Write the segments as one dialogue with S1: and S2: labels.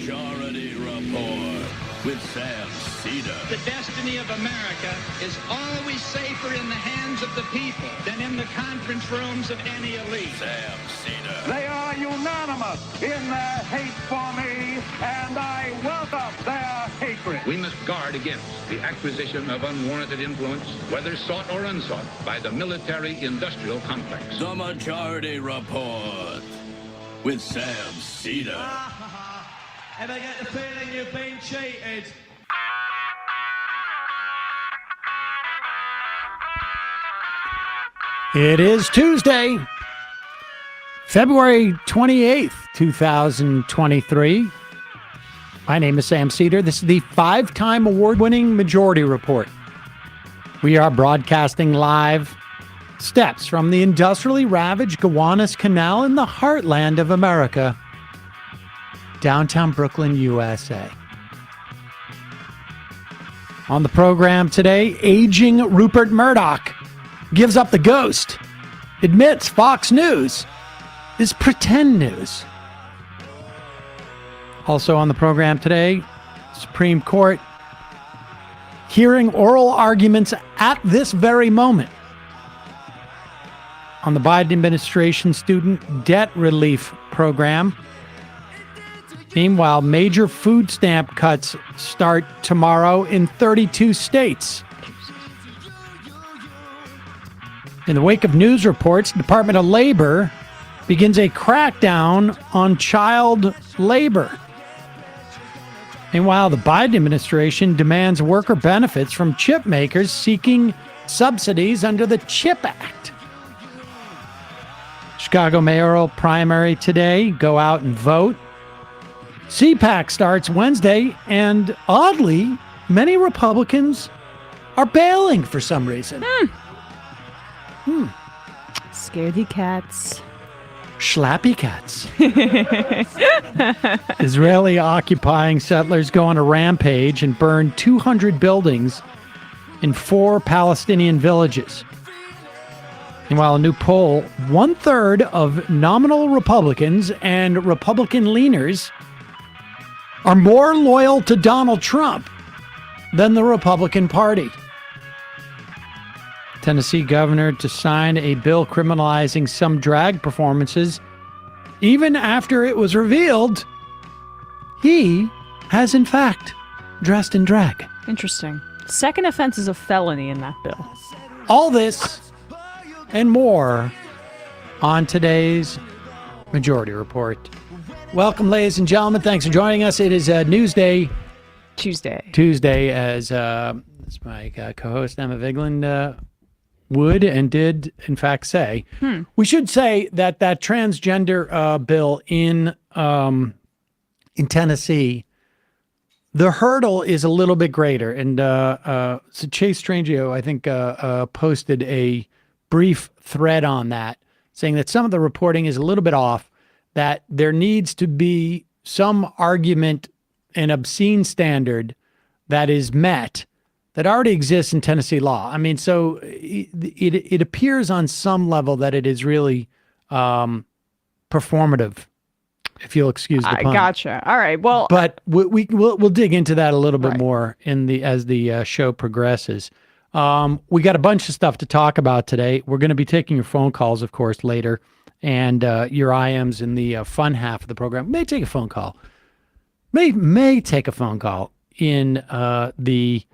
S1: Majority Report with Sam Seder.
S2: The destiny of America is always safer in the hands of the people than in the conference rooms of any elite.
S1: Sam Seder.
S3: They are unanimous in their hate for me, and I welcome their hatred.
S4: We must guard against the acquisition of unwarranted influence, whether sought or unsought, by the military-industrial complex.
S1: The Majority Report with Sam Seder.
S5: And I get the feeling you've been cheated.
S6: It is Tuesday, February 28th, 2023. My name is Sam Seder. This is the 5-time award-winning Majority Report. We are broadcasting live steps from the industrially ravaged Gowanus Canal in the heartland of America, downtown Brooklyn, USA. On the program today, aging Rupert Murdoch gives up the ghost, admits Fox News is pretend news. Also on the program today, Supreme Court hearing oral arguments at this very moment on the Biden administration student debt relief program. Meanwhile, major food stamp cuts start tomorrow in 32 states. In the wake of news reports, the Department of Labor begins a crackdown on child labor. Meanwhile, the Biden administration demands worker benefits from chip makers seeking subsidies under the CHIP Act. Chicago mayoral primary today. Go out and vote. CPAC starts Wednesday, and oddly, many Republicans are bailing for some reason.
S7: Scaredy cats.
S6: Schlappy cats. Israeli occupying settlers go on a rampage and burn 200 buildings in 4 Palestinian villages. Meanwhile, a new poll, 1/3 of nominal Republicans and Republican leaners are more loyal to Donald Trump than the Republican Party. Tennessee governor to sign a bill criminalizing some drag performances, even after it was revealed he has, in fact, dressed in drag.
S7: Interesting. Second offense is a felony in that bill.
S6: All this and more on today's Majority Report. Welcome, ladies and gentlemen. Thanks for joining us. It is Tuesday, as my co-host Emma Vigeland would and did, in fact, say. We should say that transgender bill in Tennessee, the hurdle is a little bit greater. And so Chase Strangio, I think, posted a brief thread on that, saying that some of the reporting is a little bit off, that there needs to be some argument, an obscene standard that is met that already exists in Tennessee law. I mean, so it appears on some level that it is really performative, if you'll excuse the pun.
S7: I gotcha. All right. Well,
S6: but we'll dig into that a little bit more as the show progresses. We got a bunch of stuff to talk about today. We're going to be taking your phone calls, of course, later, and your IMs in the fun half of the program. May take a phone call. May take a phone call in the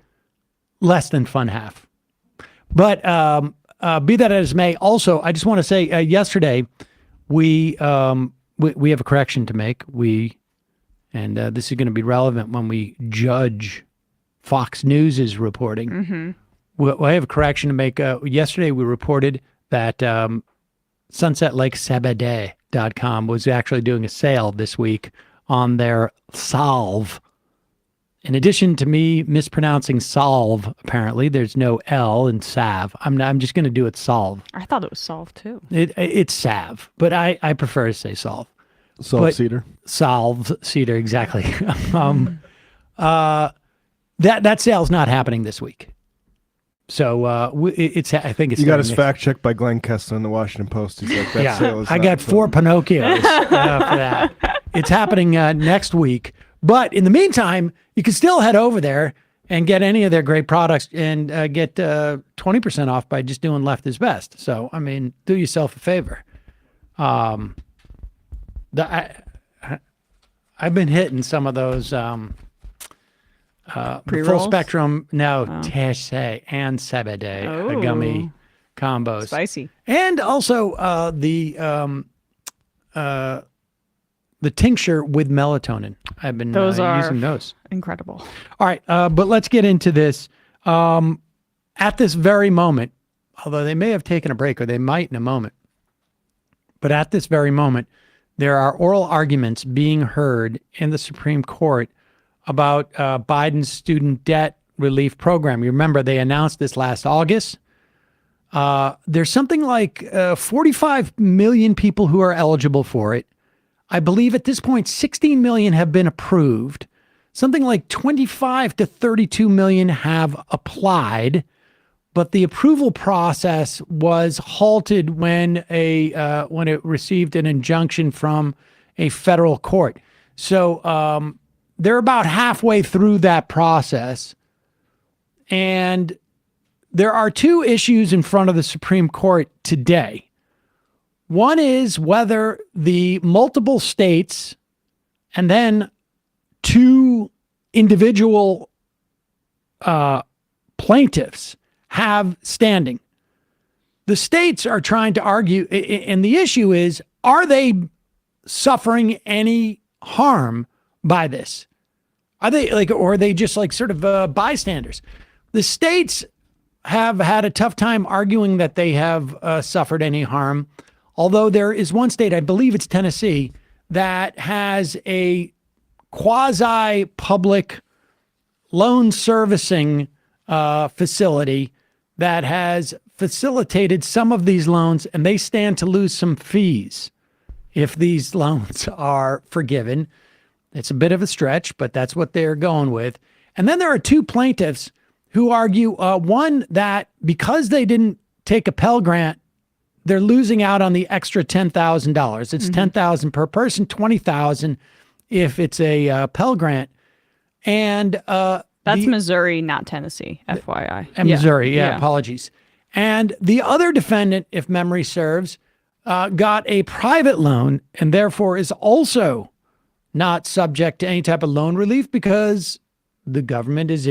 S6: less than fun half. But be that as may, also, I just want to say, yesterday, we have a correction to make. And this is going to be relevant when we judge Fox News' reporting.
S7: mm-hmm.
S6: I have a correction to make. Yesterday, we reported that SunsetLakeSebede.com was actually doing a sale this week on their Solve. In addition to me mispronouncing Solve, apparently, there's no L in Sav. I'm just going to do it Solve.
S7: I thought it was Solve, too.
S6: It's Sav, but I prefer to say Solve.
S8: Solve Cedar.
S6: Solve Cedar, exactly. That sale's not happening this week. So I think it's.
S8: You got his fact checked by Glenn Kessler in the Washington Post. He's like, that sale is
S6: I got 4 Pinocchios for that. It's happening next week, But in the meantime, you can still head over there and get any of their great products and get 20% off by just doing Left is Best. So, I mean, do yourself a favor. I've been hitting some of those full spectrum, Teshe and Sebede gummy combos.
S7: Spicy.
S6: And also the tincture with melatonin. I've been using those.
S7: Incredible.
S6: All right, but let's get into this. At this very moment, although they may have taken a break, or they might in a moment, but at this very moment, there are oral arguments being heard in the Supreme Court about Biden's student debt relief program. You remember they announced this last August. There's something like 45 million people who are eligible for it. I believe at this point, 16 million have been approved. Something like 25 to 32 million have applied, but the approval process was halted when it received an injunction from a federal court. So they're about halfway through that process, and there are two issues in front of the Supreme Court today. One is whether the multiple states and then two individual plaintiffs have standing. The states are trying to argue, and the issue is, are they suffering any harm by this? Are they or are they just sort of bystanders? The states have had a tough time arguing that they have suffered any harm. Although there is one state, I believe it's Tennessee, that has a quasi-public loan servicing facility that has facilitated some of these loans, and they stand to lose some fees if these loans are forgiven. It's a bit of a stretch, but that's what they're going with. And then there are two plaintiffs who argue, one, that because they didn't take a Pell Grant, they're losing out on the extra $10,000. It's $10,000 per person, $20,000 if it's a Pell Grant. And
S7: that's Missouri, not Tennessee, FYI.
S6: And Missouri, apologies. And the other defendant, if memory serves, got a private loan and therefore is also not subject to any type of loan relief because the government is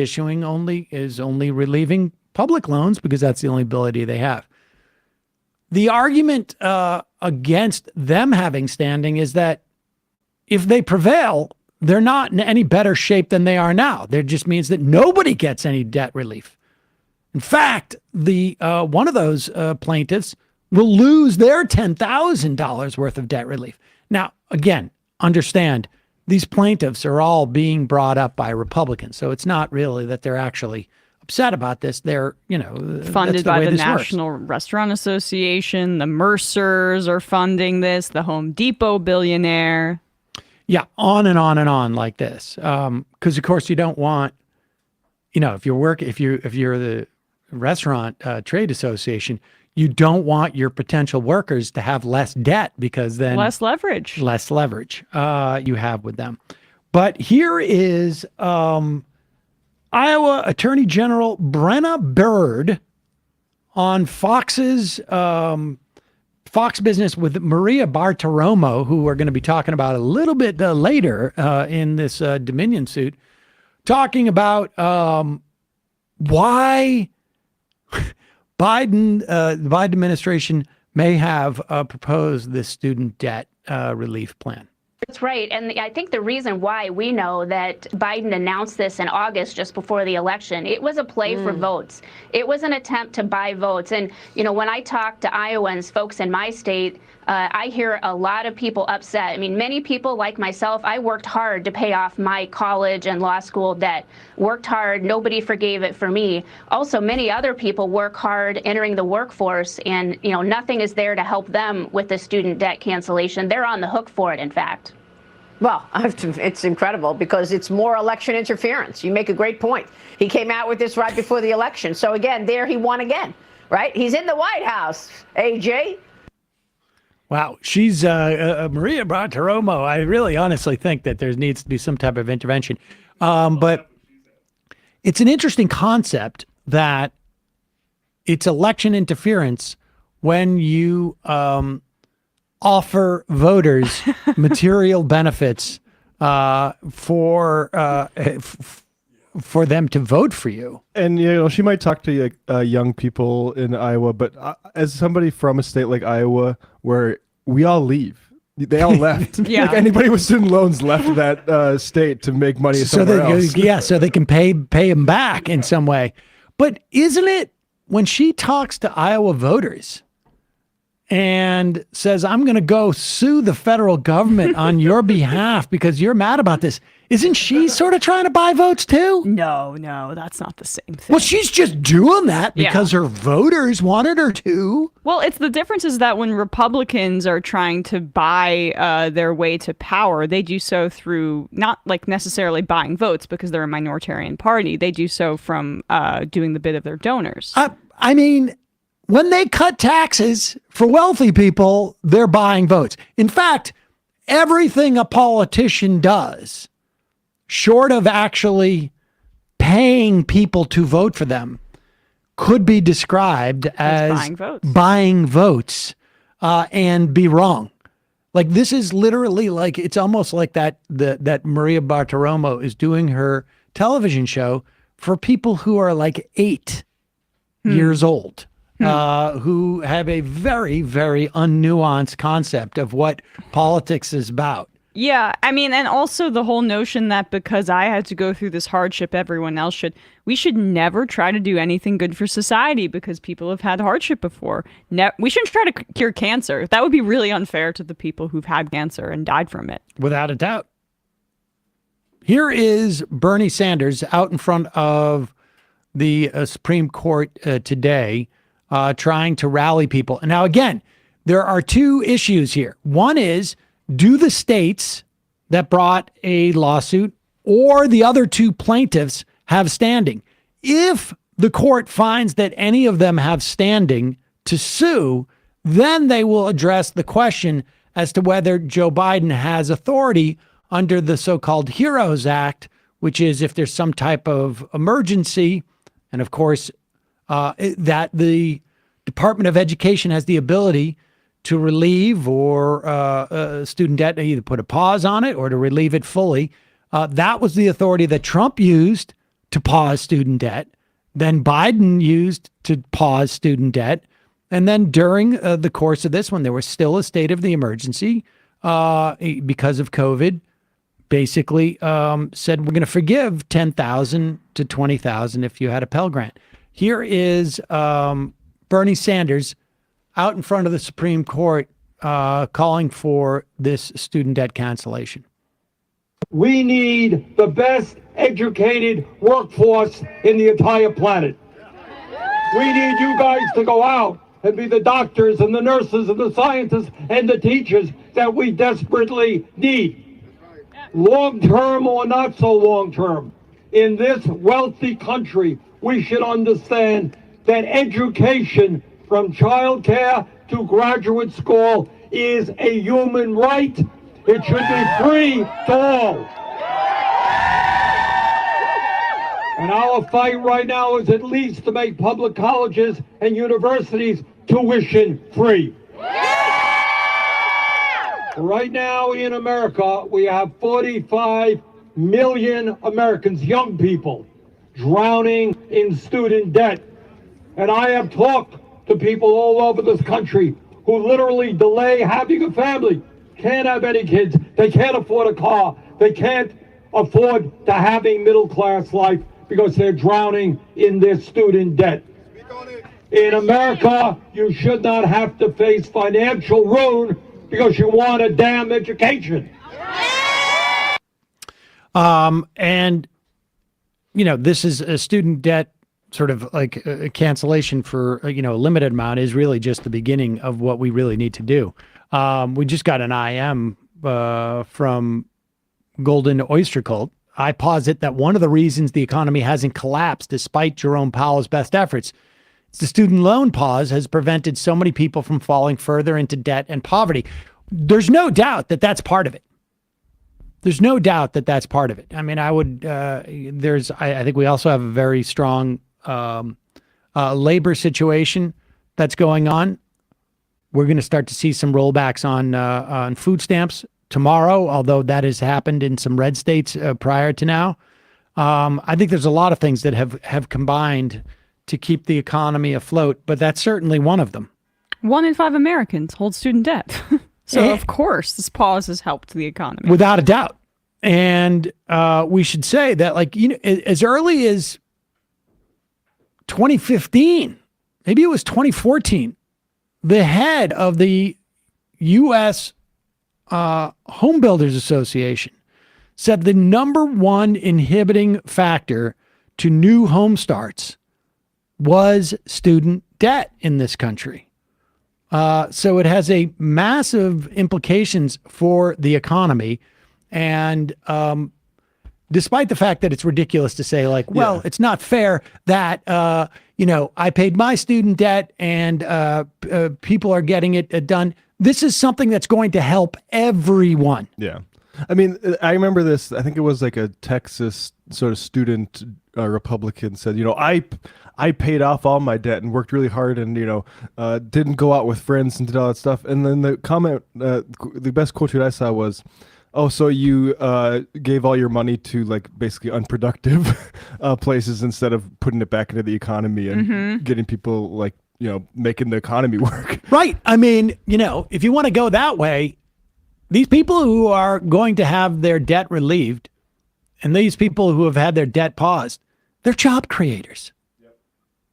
S6: only relieving public loans because that's the only ability they have. The argument against them having standing is that if they prevail, they're not in any better shape than they are now. That just means that nobody gets any debt relief. In fact, the one of those plaintiffs will lose their $10,000 worth of debt relief. Now, again, understand these plaintiffs are all being brought up by Republicans, so it's not really that they're actually upset about this. They're,
S7: funded by the National Restaurant Association. The Mercers are funding this. The Home Depot billionaire.
S6: Yeah, on and on and on like this. Because of course you don't want, if you're the restaurant trade association, you don't want your potential workers to have less debt because then less leverage you have with them. But here is Iowa Attorney General Brenna Bird on Fox's Fox Business with Maria Bartiromo, who we're going to be talking about a little bit later in this Dominion suit, talking about why the Biden administration may have proposed this student debt relief plan.
S9: That's right. And I think the reason why we know that Biden announced this in August, just before the election, it was a play for votes. It was an attempt to buy votes. And, when I talk to Iowans, folks in my state, I hear a lot of people upset. I mean, many people like myself, I worked hard to pay off my college and law school debt. Worked hard. Nobody forgave it for me. Also, many other people work hard entering the workforce, and, nothing is there to help them with the student debt cancellation. They're on the hook for it, in fact.
S10: Well, it's incredible because it's more election interference. You make a great point. He came out with this right before the election. So again, there he won again, right? He's in the White House, AJ.
S6: Wow. She's Maria Bartiromo. I really honestly think that there needs to be some type of intervention. But it's an interesting concept that it's election interference when you offer voters material benefits for them to vote for you.
S8: And she might talk to young people in Iowa, but as somebody from a state like Iowa where we all leave, they all left.
S7: Yeah.
S8: Like anybody with student loans left that state to make money somewhere else.
S6: Yeah, so they can pay them back in some way. But isn't it when she talks to Iowa voters and says, I'm going to go sue the federal government on your behalf because you're mad about this, isn't she sort of trying to buy votes too?
S7: No, that's not the same thing.
S6: Well, she's just doing that because her voters wanted her to.
S7: Well, it's the difference is that when Republicans are trying to buy their way to power, they do so through not like necessarily buying votes because they're a minoritarian party. They do so from doing the bid of their donors.
S6: I mean, when they cut taxes for wealthy people, they're buying votes. In fact, everything a politician does, short of actually paying people to vote for them, could be described as buying votes and be wrong. Like this is literally like, it's almost like that Maria Bartiromo is doing her television show for people who are like 8 years old. Who have a very, very unnuanced concept of what politics is about.
S7: Yeah, I mean, and also the whole notion that because I had to go through this hardship, everyone else should. We should never try to do anything good for society because people have had hardship before. We shouldn't try to cure cancer. That would be really unfair to the people who've had cancer and died from it.
S6: Without a doubt. Here is Bernie Sanders out in front of the Supreme Court today, trying to rally people. And now, again, there are two issues here. One is, do the states that brought a lawsuit or the other two plaintiffs have standing? If the court finds that any of them have standing to sue, then they will address the question as to whether Joe Biden has authority under the so-called HEROES Act, which is if there's some type of emergency, and of course, that the Department of Education has the ability to relieve or student debt, either put a pause on it or to relieve it fully. That was the authority that Trump used to pause student debt. Then Biden used to pause student debt. And then during the course of this one, there was still a state of the emergency because of COVID. Basically said, we're going to forgive $10,000 to $20,000 if you had a Pell Grant. Here is Bernie Sanders out in front of the Supreme Court calling for this student debt cancellation.
S3: We need the best educated workforce in the entire planet. We need you guys to go out and be the doctors and the nurses and the scientists and the teachers that we desperately need. Long-term or not so long-term, in this wealthy country, we should understand that education from childcare to graduate school is a human right. It should be free to all. And our fight right now is at least to make public colleges and universities tuition free. Right now in America, we have 45 million Americans, young people, drowning in student debt. And I have talked to people all over this country who literally delay having a family, can't have any kids, they can't afford a car, they can't afford to have a middle-class life because they're drowning in their student debt. In America, you should not have to face financial ruin because you want a damn education.
S6: And, this is a student debt sort of like a cancellation for, a limited amount is really just the beginning of what we really need to do. We just got an IM from Golden Oyster Cult. I posit that one of the reasons the economy hasn't collapsed despite Jerome Powell's best efforts The student loan pause has prevented so many people from falling further into debt and poverty. There's no doubt that that's part of it. There's no doubt that that's part of it. I mean, I think we also have a very strong labor situation that's going on. We're going to start to see some rollbacks on food stamps tomorrow, although that has happened in some red states prior to now. I think there's a lot of things that have combined to keep the economy afloat, but that's certainly one of them.
S7: 1 in 5 Americans hold student debt. So, of course, this pause has helped the economy.
S6: Without a doubt. And we should say that, like, you know, as early as 2015, maybe it was 2014, the head of the U.S. Home Builders Association said the number one inhibiting factor to new home starts was student debt in this country. So it has a massive implications for the economy. And despite the fact that it's ridiculous to say, like, well, it's not fair that, I paid my student debt and people are getting it done. This is something that's going to help everyone.
S8: Yeah. I mean, I remember this. I think it was like a Texas sort of student Republican said, I paid off all my debt and worked really hard and, didn't go out with friends and did all that stuff. And then the comment, the best quote tweet I saw was, oh, so you gave all your money to like basically unproductive places instead of putting it back into the economy and getting people like, making the economy work.
S6: Right. I mean, if you want to go that way, these people who are going to have their debt relieved and these people who have had their debt paused, they're job creators. Yep.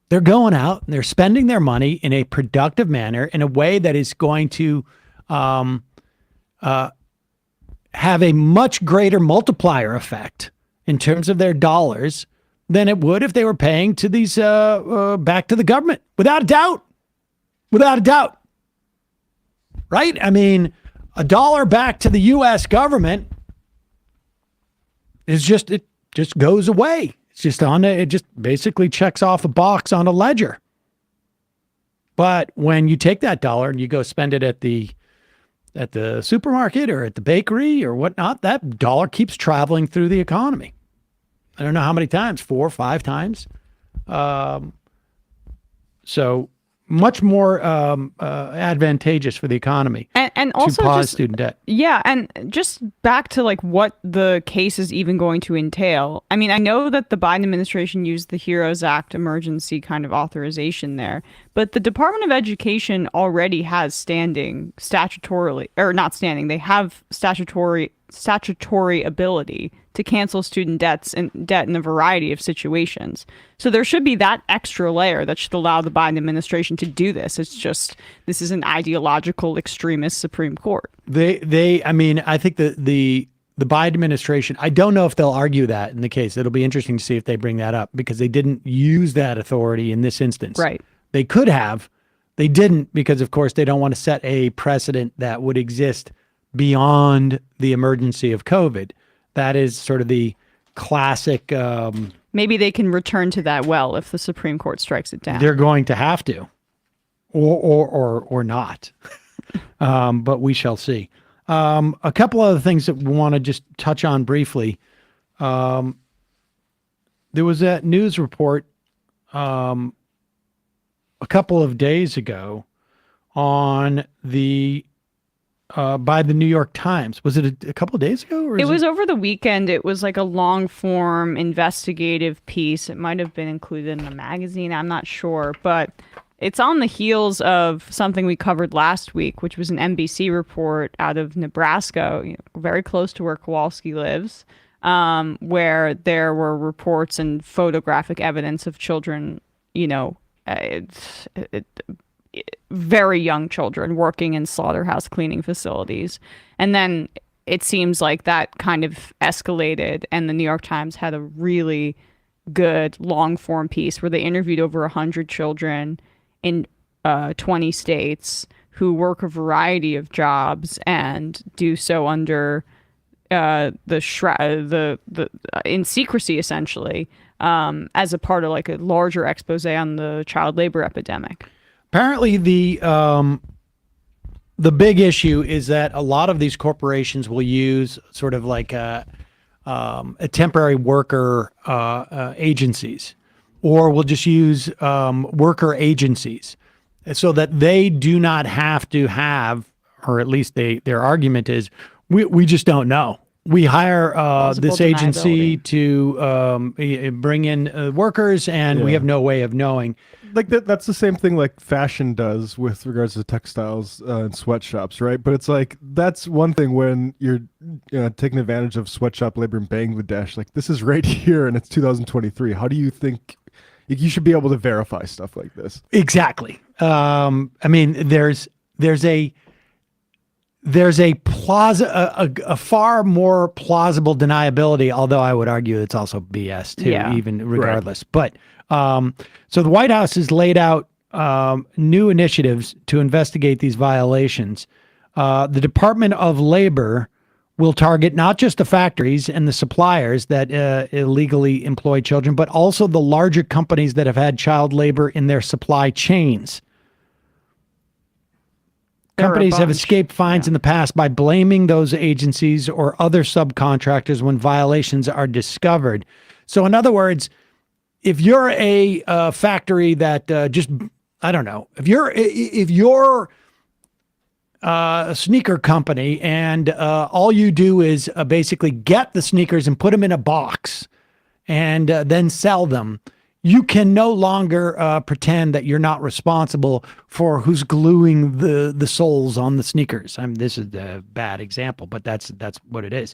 S6: They're going out and they're spending their money in a productive manner in a way that is going to have a much greater multiplier effect in terms of their dollars than it would if they were paying to these back to the government. Without a doubt. Without a doubt. Right? I mean, $1 back to the U.S. government is just goes away. It's just it just basically checks off a box on a ledger. But when you take that dollar and you go spend it at the supermarket or at the bakery or whatnot, that dollar keeps traveling through the economy. I don't know how many times, 4 or 5 times. So much more advantageous for the economy
S7: and also
S6: to pause student debt.
S7: Yeah, and just back to like what the case is even going to entail. I mean, I know that the Biden administration used the HEROES Act emergency kind of authorization there, but the Department of Education already has standing statutorily, or not standing, they have statutory ability to cancel student debt in a variety of situations. So there should be that extra layer that should allow the Biden administration to do this. It's just, this is an ideological extremist Supreme Court.
S6: I mean, I think the Biden administration, I don't know if they'll argue that in the case. It'll be interesting to see if they bring that up because they didn't use that authority in this instance.
S7: Right.
S6: They could have. They didn't because, of course, they don't want to set a precedent that would exist beyond the emergency of COVID. That is sort of the classic.
S7: Maybe they can return to that well if the Supreme Court strikes it down.
S6: They're going to have to, or not. But we shall see. A couple other things that we want to just touch on briefly. There was that news report a couple of days ago on the by the New York Times. Was it a couple of days ago? Or
S7: it was over the weekend. It was like a long form investigative piece. It might have been included in a magazine. I'm not sure, but it's on the heels of something we covered last week, which was an NBC report out of Nebraska, very close to where Kowalski lives, where there were reports and photographic evidence of children, very young children working in slaughterhouse cleaning facilities. And then it seems like that kind of escalated, and the New York Times had a really good long form piece where they interviewed over 100 children in 20 states who work a variety of jobs and do so under in secrecy, essentially, as a part of like a larger expose on the child labor epidemic.
S6: Apparently, the big issue is that a lot of these corporations will use sort of like a temporary worker agencies, or will just use worker agencies, so that they do not have to have, or at least their argument is, we just don't know. We hire this agency to bring in workers, and we have no way of knowing.
S8: Like that's the same thing like fashion does with regards to textiles and sweatshops, right? But it's like, that's one thing when you're taking advantage of sweatshop labor in Bangladesh. Like, this is right here and it's 2023. How do you think you should be able to verify stuff like this?
S6: Exactly. I mean, there's a far more plausible deniability, although I would argue it's also BS too, even regardless. Right. But so the White House has laid out new initiatives to investigate these violations. The Department of Labor will target not just the factories and the suppliers that illegally employ children, but also the larger companies that have had child labor in their supply chains. Companies have escaped fines in the past by blaming those agencies or other subcontractors when violations are discovered. So in other words, if you're a factory that I don't know, if you're a sneaker company and all you do is basically get the sneakers and put them in a box and then sell them, you can no longer pretend that you're not responsible for who's gluing the soles on the sneakers. I mean, this is a bad example, but that's what it is.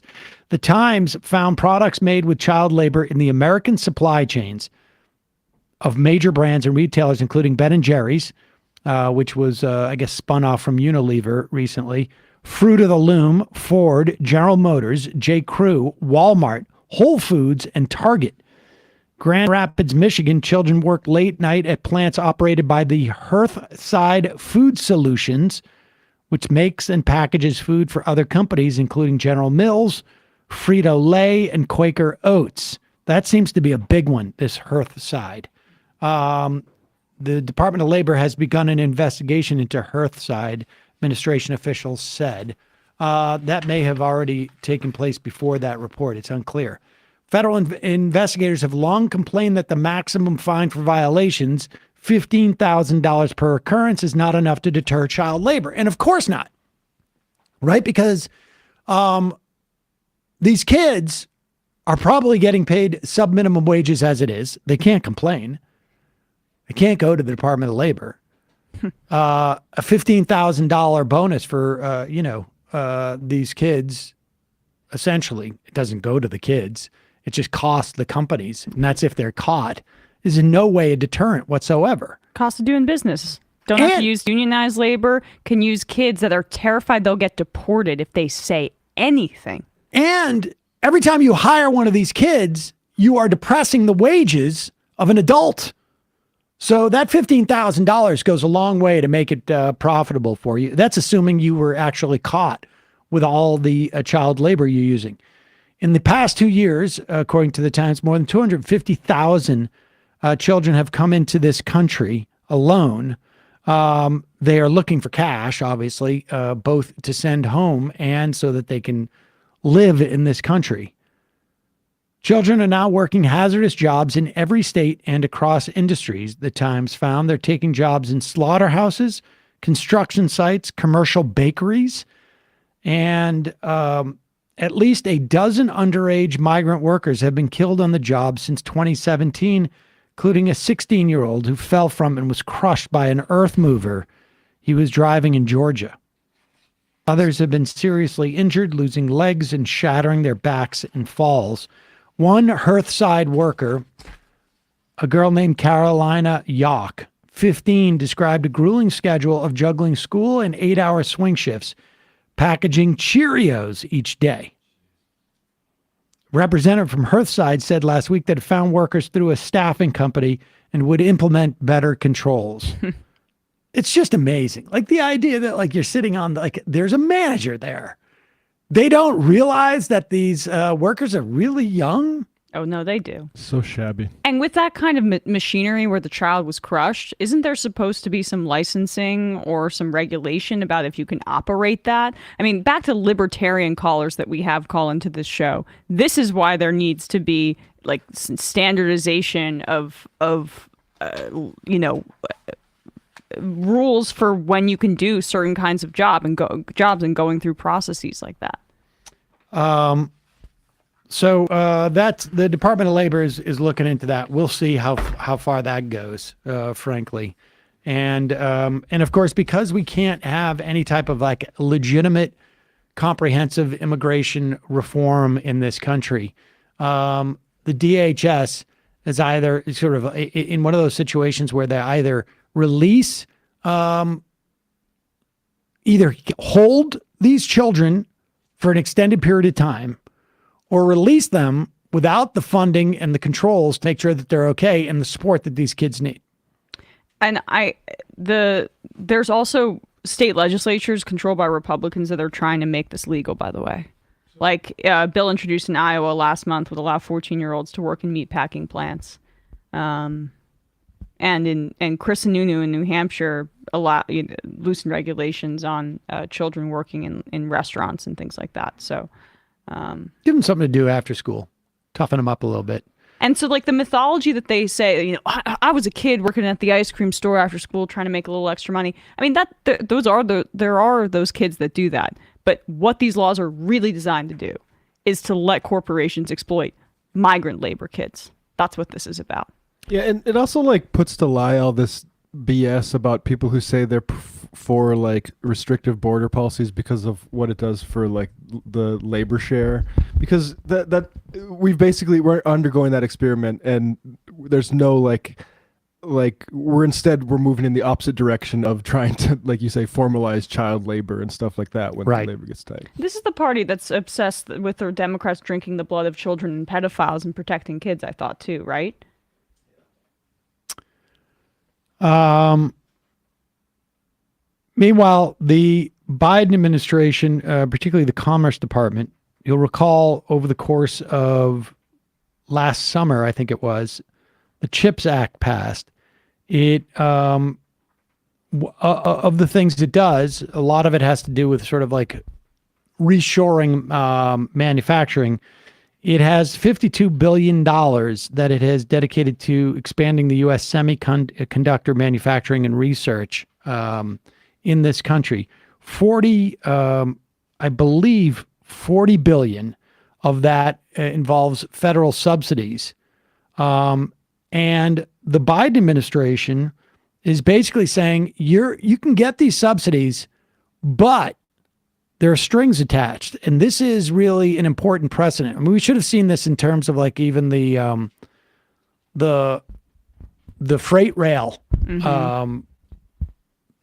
S6: The Times found products made with child labor in the American supply chains of major brands and retailers, including Ben & Jerry's, which was, I guess, spun off from Unilever recently, Fruit of the Loom, Ford, General Motors, J. Crew, Walmart, Whole Foods, and Target. Grand Rapids, Michigan, children work late night at plants operated by the Hearthside Food Solutions, which makes and packages food for other companies, including General Mills, Frito-Lay, and Quaker Oats. That seems to be a big one, this Hearthside. The Department of Labor has begun an investigation into Hearthside, administration officials said. That may have already taken place before that report. It's unclear. Federal investigators have long complained that the maximum fine for violations, $15,000 per occurrence, is not enough to deter child labor. And of course not, right? Because these kids are probably getting paid sub-minimum wages as it is. They can't complain. They can't go to the Department of Labor. A $15,000 bonus for, these kids, essentially, it doesn't go to the kids. It just costs the companies, and that's if they're caught, is in no way a deterrent whatsoever.
S7: Cost of doing business. Don't have to use unionized labor, can use kids that are terrified they'll get deported if they say anything.
S6: And every time you hire one of these kids, you are depressing the wages of an adult. So that $15,000 goes a long way to make it profitable for you. That's assuming you were actually caught with all the child labor you're using. In the past 2 years, according to the Times, more than 250,000 children have come into this country alone. They are looking for cash, obviously, both to send home and so that they can live in this country. Children are now working hazardous jobs in every state and across industries, the Times found. They're taking jobs in slaughterhouses, construction sites, commercial bakeries, and at least a dozen underage migrant workers have been killed on the job since 2017, including a 16-year-old who fell from and was crushed by an earth mover he was driving in Georgia. Others have been seriously injured, losing legs and shattering their backs in falls. One Hearthside worker, a girl named Carolina Yawk, 15, described a grueling schedule of juggling school and 8-hour swing shifts, packaging Cheerios each day. Representative from Hearthside said last week that it found workers through a staffing company and would implement better controls. It's just amazing. Like the idea that like you're sitting on, like there's a manager there. They don't realize that these workers are really young
S7: Oh, no, they do.
S8: So shabby.
S7: And with that kind of machinery where the child was crushed, isn't there supposed to be some licensing or some regulation about if you can operate that? I mean, back to libertarian callers that we have call into this show. This is why there needs to be like standardization of rules for when you can do certain kinds of jobs and going through processes like that.
S6: So that's the Department of Labor is looking into that. We'll see how far that goes, frankly, and of course, because we can't have any type of like legitimate, comprehensive immigration reform in this country, the DHS is either sort of in one of those situations where they either release, either hold these children for an extended period of time, or release them without the funding and the controls to make sure that they're okay and the support that these kids need.
S7: And there's also state legislatures controlled by Republicans that are trying to make this legal, by the way. Like a bill introduced in Iowa last month would allow 14-year-olds to work in meatpacking plants. And Chris Sununu in New Hampshire loosened regulations on children working in restaurants and things like that. So
S6: give them something to do after school, toughen them up a little bit.
S7: And so like the mythology that they say, I was a kid working at the ice cream store after school trying to make a little extra money. I mean, there are those kids that do that. But what these laws are really designed to do is to let corporations exploit migrant labor kids. That's what this is about.
S8: Yeah, and it also like puts to lie all this BS about people who say they're for like restrictive border policies because of what it does for like the labor share, because that we're undergoing that experiment, and there's no like we're moving in the opposite direction of trying to, like you say, formalize child labor and stuff like that when the labor gets tight.
S7: This is the party that's obsessed with the Democrats drinking the blood of children and pedophiles and protecting kids, I thought too, right?
S6: Meanwhile, the Biden administration, particularly the Commerce Department, you'll recall over the course of last summer, I think it was, the CHIPS Act passed. It, of the things it does, a lot of it has to do with sort of like reshoring manufacturing. It has $52 billion that it has dedicated to expanding the U.S. semiconductor manufacturing and research in this country. I believe 40 billion of that involves federal subsidies. And the Biden administration is basically saying you can get these subsidies, but there are strings attached. And this is really an important precedent. I mean, we should have seen this in terms of like even the freight rail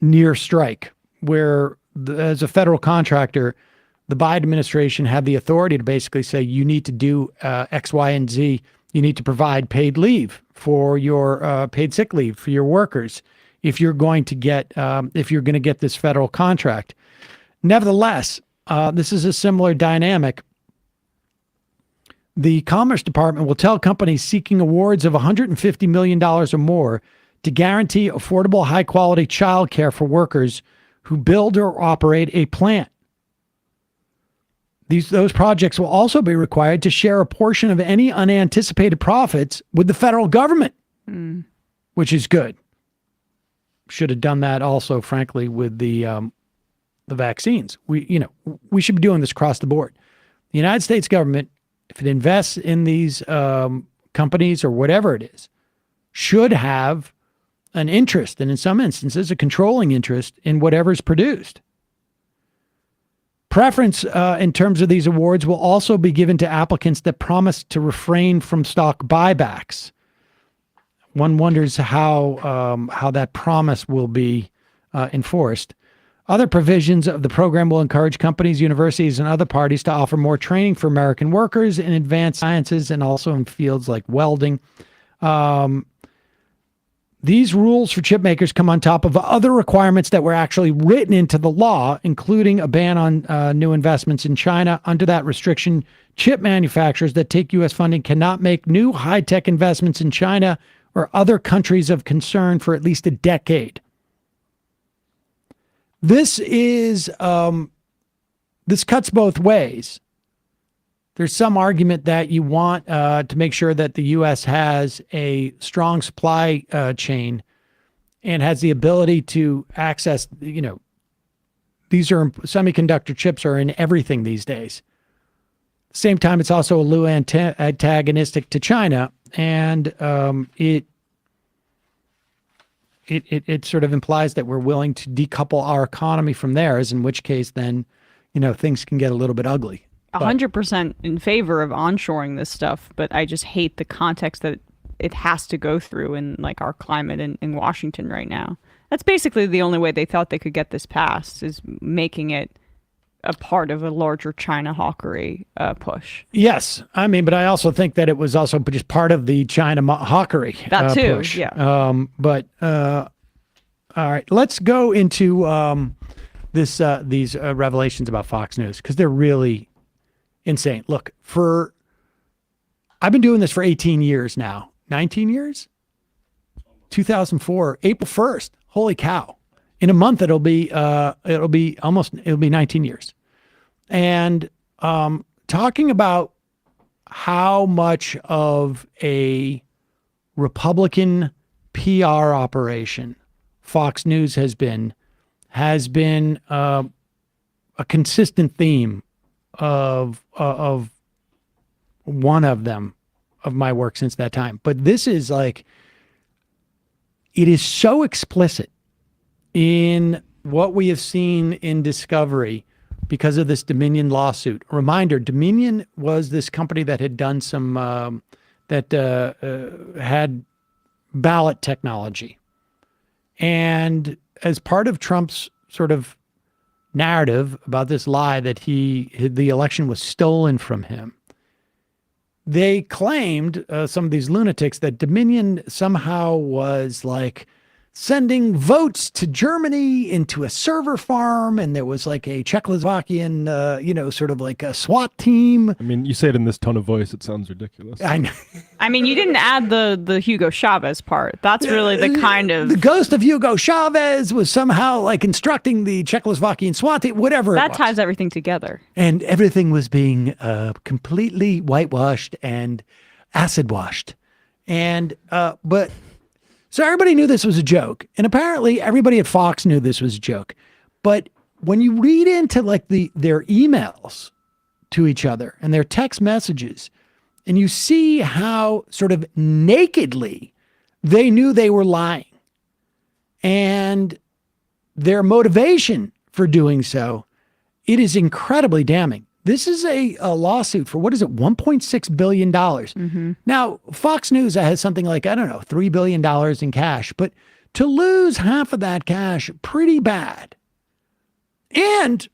S6: near strike, where as a federal contractor, the Biden administration had the authority to basically say, you need to do X, Y, and Z. You need to provide paid leave for your paid sick leave for your workers if you're going to get this federal contract. Nevertheless, this is a similar dynamic. The Commerce Department will tell companies seeking awards of $150 million or more to guarantee affordable, high-quality childcare for workers who build or operate a plant. Those projects will also be required to share a portion of any unanticipated profits with the federal government, which is good. Should have done that also, frankly, with the vaccines. We should be doing this across the board. The United States government, if it invests in these companies or whatever it is, should have an interest, and in some instances, a controlling interest in whatever's produced. Preference in terms of these awards will also be given to applicants that promise to refrain from stock buybacks. One wonders how that promise will be enforced. Other provisions of the program will encourage companies, universities, and other parties to offer more training for American workers in advanced sciences and also in fields like welding. These rules for chip makers come on top of other requirements that were actually written into the law, including a ban on new investments in China. Under that restriction, chip manufacturers that take U.S. funding cannot make new high-tech investments in China or other countries of concern for at least a decade. This is this cuts both ways. There's some argument that you want to make sure that the U.S. has a strong supply chain and has the ability to access, these are semiconductor chips are in everything these days. Same time, it's also a little antagonistic to China, and it sort of implies that we're willing to decouple our economy from theirs, in which case then, things can get a little bit ugly.
S7: 100% in favor of onshoring this stuff, but I just hate the context that it has to go through in like our climate in Washington right now. That's basically the only way they thought they could get this passed, is making it a part of a larger China hawkery push.
S6: Yes. I mean, but I also think that it was also just part of the China hawkery
S7: that too,
S6: push.
S7: Yeah.
S6: All right, let's go into these revelations about Fox News, because they're really insane. Look, I've been doing this for 18 years now. 19 years? 2004, April 1st. Holy cow. In a month, it'll be 19 years. And talking about how much of a Republican PR operation Fox News has been a consistent theme of one of them of my work since that time. But this is like, it is so explicit in what we have seen in Discovery because of this Dominion lawsuit. Reminder, Dominion was this company that had done some, had ballot technology. And as part of Trump's sort of narrative about this lie that the election was stolen from him, they claimed, some of these lunatics, that Dominion somehow was like sending votes to Germany into a server farm, and there was like a Czechoslovakian, sort of like a SWAT team.
S8: I mean, you say it in this tone of voice, it sounds ridiculous.
S6: I know.
S7: I mean, you didn't add the Hugo Chavez part. That's really the kind of...
S6: The ghost of Hugo Chavez was somehow like instructing the Czechoslovakian SWAT team, whatever
S7: that ties everything together.
S6: And everything was being completely whitewashed and acid washed. And, but... So everybody knew this was a joke. And apparently everybody at Fox knew this was a joke. But when you read into like their emails to each other and their text messages, and you see how sort of nakedly they knew they were lying, and their motivation for doing so, it is incredibly damning. This is a lawsuit for, what is it, $1.6 billion. Mm-hmm. Now, Fox News has something like, I don't know, $3 billion in cash. But to lose half of that cash, pretty bad. And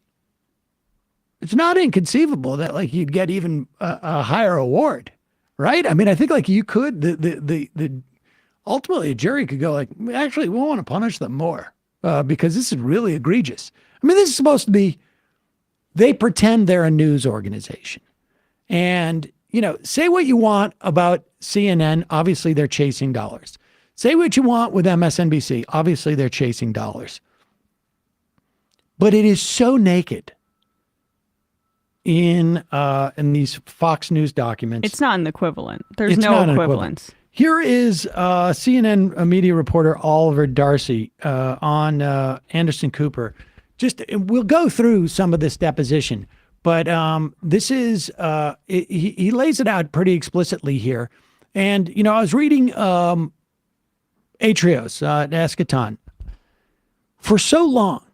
S6: it's not inconceivable that like you'd get even a higher award, right? I mean, I think like you could, the ultimately a jury could go like, actually, we want to punish them more because this is really egregious. I mean, this is supposed to be, they pretend they're a news organization. And, say what you want about CNN. Obviously, they're chasing dollars. Say what you want with MSNBC. Obviously, they're chasing dollars. But it is so naked in these Fox News documents.
S7: It's not an equivalent. There's no equivalence.
S6: Here is CNN media reporter Oliver Darcy on Anderson Cooper. We'll go through some of this deposition, but this is, he lays it out pretty explicitly here. And, I was reading Atrios, Eschaton. For so long,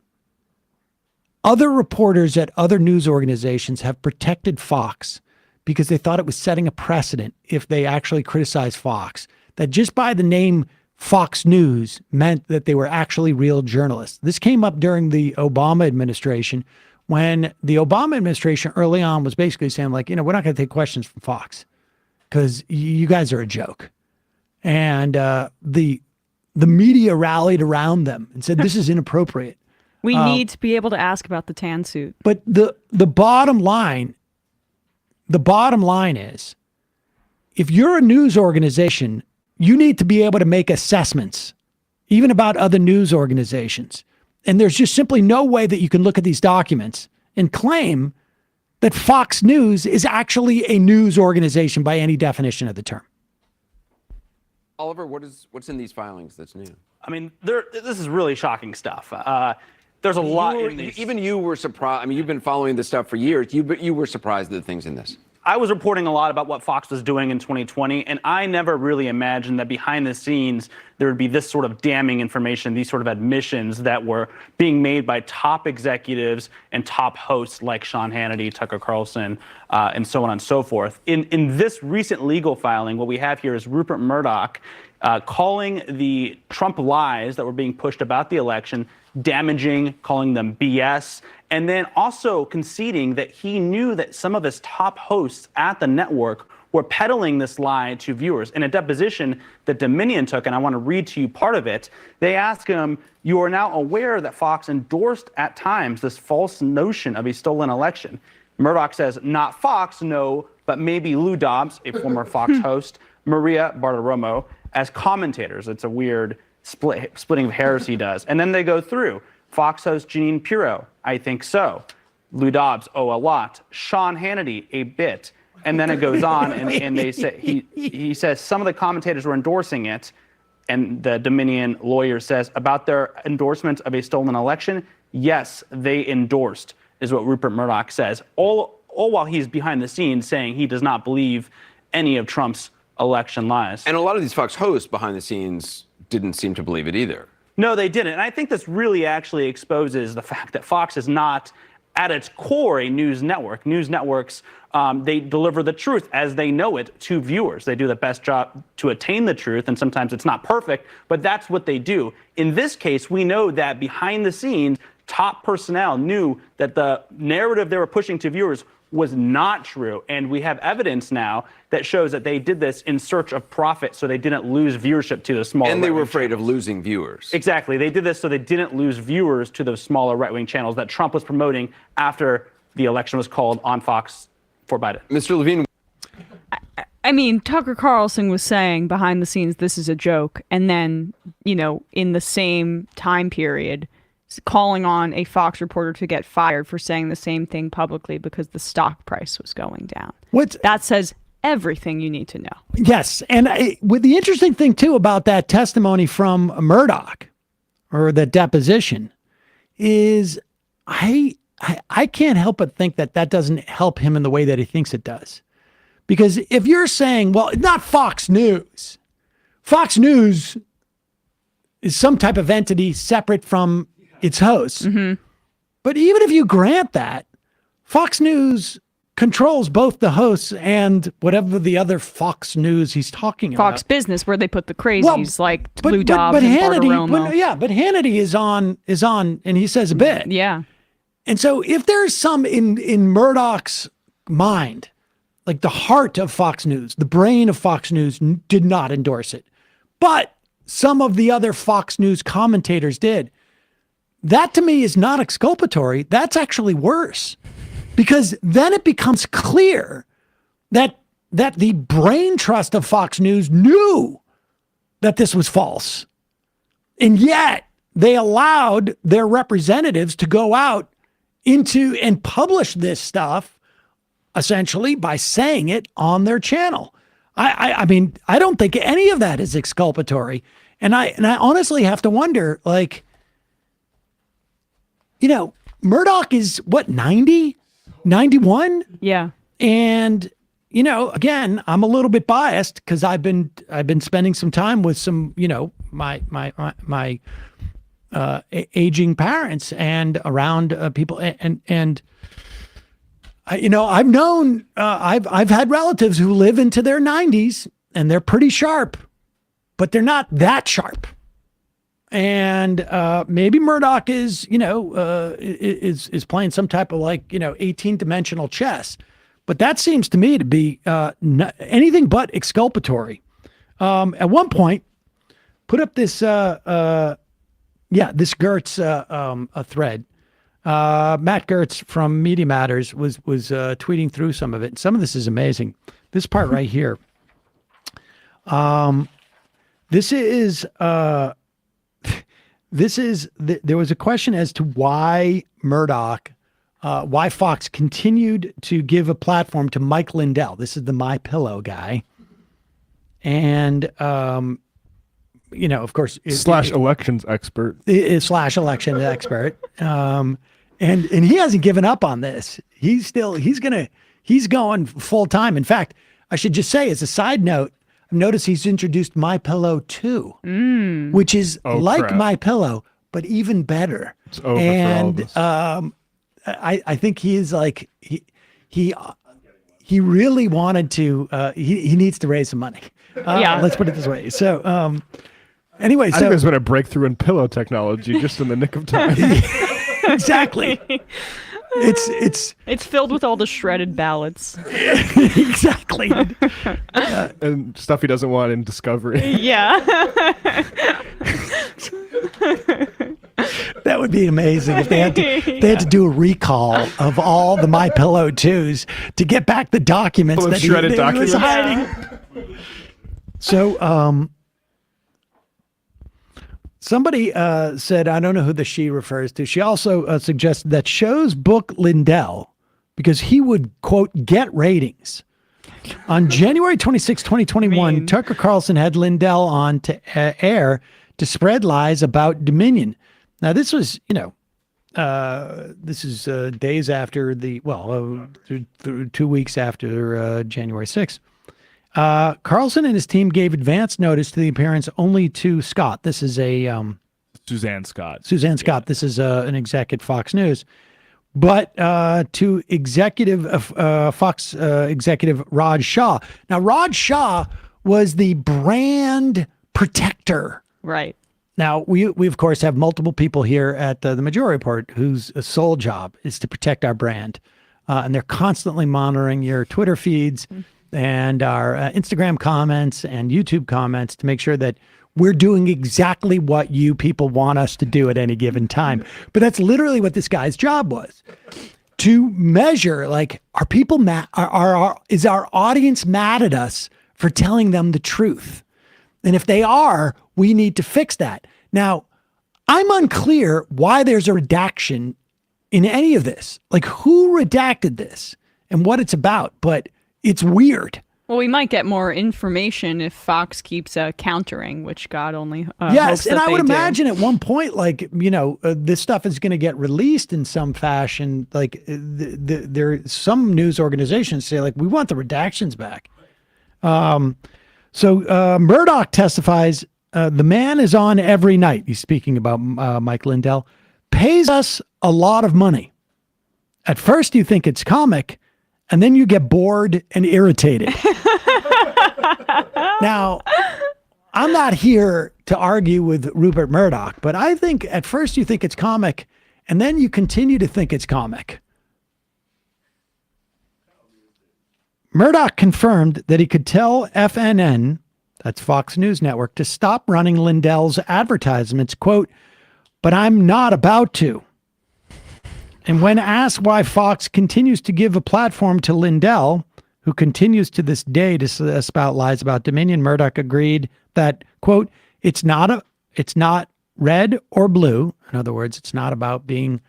S6: other reporters at other news organizations have protected Fox because they thought it was setting a precedent if they actually criticized Fox, that just by the name Fox News meant that they were actually real journalists. This came up during the Obama administration, when the Obama administration early on was basically saying like, we're not going to take questions from Fox because you guys are a joke. And the the media rallied around them and said, this is inappropriate.
S7: We need to be able to ask about the tan suit.
S6: But the bottom line is, if you're a news organization, you need to be able to make assessments, even about other news organizations. And there's just simply no way that you can look at these documents and claim that Fox News is actually a news organization by any definition of the term.
S11: Oliver, what's in these filings that's new?
S12: I mean, this is really shocking stuff. There's a lot in these.
S11: Even you were surprised. I mean, you've been following this stuff for years. You were surprised at the things in this.
S12: I was reporting a lot about what Fox was doing in 2020, and I never really imagined that behind the scenes there would be this sort of damning information, these sort of admissions that were being made by top executives and top hosts like Sean Hannity, Tucker Carlson, and so on and so forth. In this recent legal filing, what we have here is Rupert Murdoch calling the Trump lies that were being pushed about the election damaging, calling them BS, and then also conceding that he knew that some of his top hosts at the network were peddling this lie to viewers. In a deposition that Dominion took, and I want to read to you part of it, they asked him, "You are now aware that Fox endorsed at times this false notion of a stolen election." Murdoch says, "Not Fox, no, but maybe Lou Dobbs, a former Fox host, Maria Bartiromo, as commentators." It's a weird splitting of hairs he does. And then they go through. Fox host Jeanine Pirro, I think so. Lou Dobbs, oh, a lot. Sean Hannity, a bit. And then it goes on, and they say he says some of the commentators were endorsing it, and the Dominion lawyer says about their endorsement of a stolen election, yes, they endorsed, is what Rupert Murdoch says. All while he's behind the scenes saying he does not believe any of Trump's election lies.
S11: And a lot of these Fox hosts behind the scenes didn't seem to believe it either.
S12: No, they didn't. And I think this really actually exposes the fact that Fox is not, at its core, a news network. News networks, they deliver the truth as they know it to viewers. They do the best job to attain the truth, and sometimes it's not perfect, but that's what they do. In this case, we know that behind the scenes, top personnel knew that the narrative they were pushing to viewers was not true. And we have evidence now that shows that they did this in search of profit, so they didn't lose viewership to the smaller
S11: And they were
S12: right-wing
S11: afraid
S12: channels.
S11: of losing viewers.
S12: Exactly. They did this so they didn't lose viewers to those smaller right-wing channels that Trump was promoting after the election was called on Fox for Biden.
S11: Mr. Levine.
S7: I mean, Tucker Carlson was saying behind the scenes, this is a joke. And then, in the same time period, calling on a Fox reporter to get fired for saying the same thing publicly because the stock price was going down. That says everything you need to know.
S6: Yes. And with the interesting thing, too, about that testimony from Murdoch, or the deposition, is I can't help but think that doesn't help him in the way that he thinks it does. Because if you're saying, well, it's not Fox News. Fox News is some type of entity separate from its hosts. Mm-hmm. But even if you grant that, Fox News controls both the hosts and whatever the other Fox News he's talking about.
S7: Fox Business, where they put the crazies like Lou Dobbs and Bartiromo.
S6: But Hannity is on, and he says a bit.
S7: Yeah.
S6: And so if there's some in Murdoch's mind, like the heart of Fox News, the brain of Fox News did not endorse it, but some of the other Fox News commentators did. That to me is not exculpatory. That's actually worse, because then it becomes clear that the brain trust of Fox News knew that this was false. And yet they allowed their representatives to go out into and publish this stuff, essentially by saying it on their channel. I mean, I don't think any of that is exculpatory. And I honestly have to wonder, like, Murdoch is what, 90, 91?
S7: Yeah.
S6: And, again, I'm a little bit biased because I've been spending some time with some, my aging parents and around people. And I've known, I've had relatives who live into their 90s and they're pretty sharp, but they're not that sharp. And maybe Murdoch is playing some type of 18-dimensional chess. But that seems to me to be anything but exculpatory. At one point, put up this this Gertz a thread. Matt Gertz from Media Matters was tweeting through some of it. Some of this is amazing. This part right here. This is there was a question as to why why Fox continued to give a platform to Mike Lindell. This is the My Pillow guy. And, of course,
S8: slash elections expert.
S6: Slash election expert. And he hasn't given up on this. He's going full time. In fact, I should just say, as a side note, I've noticed he's introduced My Pillow 2, which is like My Pillow, but even better.
S8: It's over for all of us.
S6: I think he is like he really wanted to. He needs to raise some money. Let's put it this way. So anyway,
S8: I think there's been a breakthrough in pillow technology just in the nick of time.
S6: Exactly.
S7: It's filled with all the shredded ballots.
S6: Exactly.
S8: And stuff he doesn't want in Discovery.
S7: Yeah.
S6: That would be amazing if they had to do a recall of all the My Pillow 2s to get back the documents that he was hiding. Yeah. So somebody said, I don't know who the she refers to. She also suggested that shows book Lindell because he would, quote, get ratings. On January 26, 2021, Tucker Carlson had Lindell on to air to spread lies about Dominion. Now, this was, this is days after 2 weeks after January 6th. Carlson and his team gave advance notice to the appearance only to Scott. This is
S13: Suzanne Scott.
S6: Suzanne Scott. This is an exec at Fox News. But to Fox executive Raj Shah. Now, Raj Shah was the brand protector.
S7: Right.
S6: Now, we of course have multiple people here at the Majority Report whose sole job is to protect our brand. And they're constantly monitoring your Twitter feeds and our Instagram comments and YouTube comments to make sure that we're doing exactly what you people want us to do at any given time. But that's literally what this guy's job was. To measure, like, are people mad? Is our audience mad at us for telling them the truth? And if they are, we need to fix that. Now, I'm unclear why there's a redaction in any of this. Like, who redacted this and what it's about, but it's weird.
S7: Well, we might get more information if Fox keeps countering, which God only
S6: yes, and I would imagine at one point, like, this stuff is going to get released in some fashion. Like, there some news organizations say, like, we want the redactions back. So Murdoch testifies, the man is on every night. He's speaking about Mike Lindell. Pays us a lot of money. At first you think it's comic, and then you get bored and irritated. Now, I'm not here to argue with Rupert Murdoch, but I think at first you think it's comic, and then you continue to think it's comic. Murdoch confirmed that he could tell FNN, that's Fox News Network, to stop running Lindell's advertisements, quote, but I'm not about to. And when asked why Fox continues to give a platform to Lindell, who continues to this day to spout lies about Dominion, Murdoch agreed that, quote, it's not red or blue. In other words, it's not about being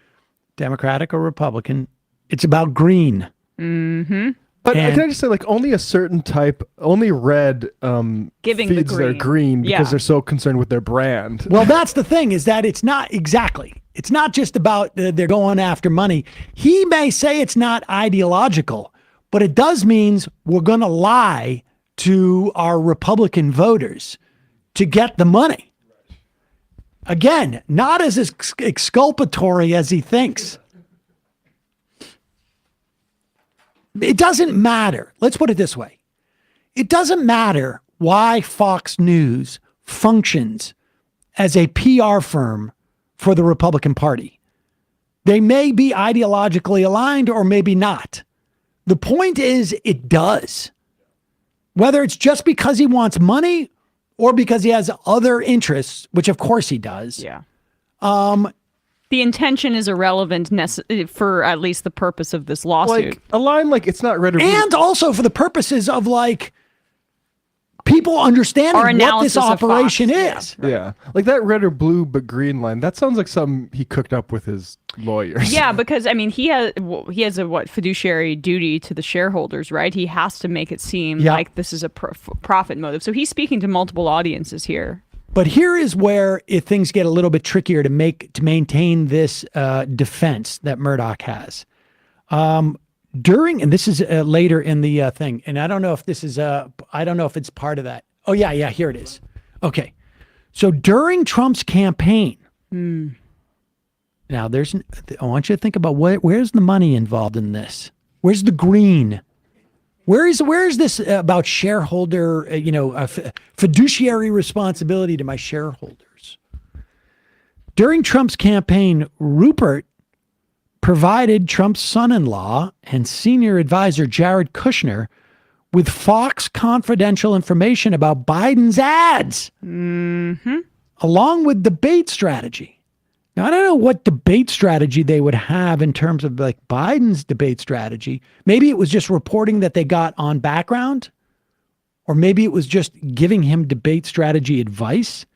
S6: Democratic or Republican. It's about green.
S7: Mm-hmm.
S8: But can I just say, like, only a certain type, only red
S7: giving
S8: feeds
S7: the green.
S8: are green because they're so concerned with their brand.
S6: Well, that's the thing, is that it's not exactly. It's not just about they're going after money. He may say it's not ideological, but it does means we're going to lie to our Republican voters to get the money. Again, not as exculpatory as he thinks. It doesn't matter. Let's put it this way. It doesn't matter why Fox News functions as a PR firm for the Republican Party. They may be ideologically aligned or maybe not. The point is, it does. Whether it's just because he wants money or because he has other interests, which of course he does.
S7: Yeah. The intention is irrelevant for at least the purpose of this lawsuit.
S8: Like a line like it's not red or blue.
S6: And also for the purposes of like people understanding what this operation is.
S8: Yeah. Like that red or blue but green line, that sounds like something he cooked up with his lawyers.
S7: Yeah, because I mean he has a fiduciary duty to the shareholders, right? He has to make it seem like this is a profit motive. So he's speaking to multiple audiences here.
S6: But here is where things get a little bit trickier to maintain this defense that Murdoch has. And this is later in the thing, and I don't know if this is I don't know if it's part of that. Oh yeah, here it is. Okay, so during Trump's campaign, now I want you to think about where's the money involved in this? Where's the green? Where is this about shareholder, fiduciary responsibility to my shareholders? During Trump's campaign, Rupert provided Trump's son-in-law and senior advisor Jared Kushner with Fox confidential information about Biden's ads, along with debate strategy. Now, I don't know what debate strategy they would have in terms of like Biden's debate strategy. Maybe it was just reporting that they got on background, or maybe it was just giving him debate strategy advice.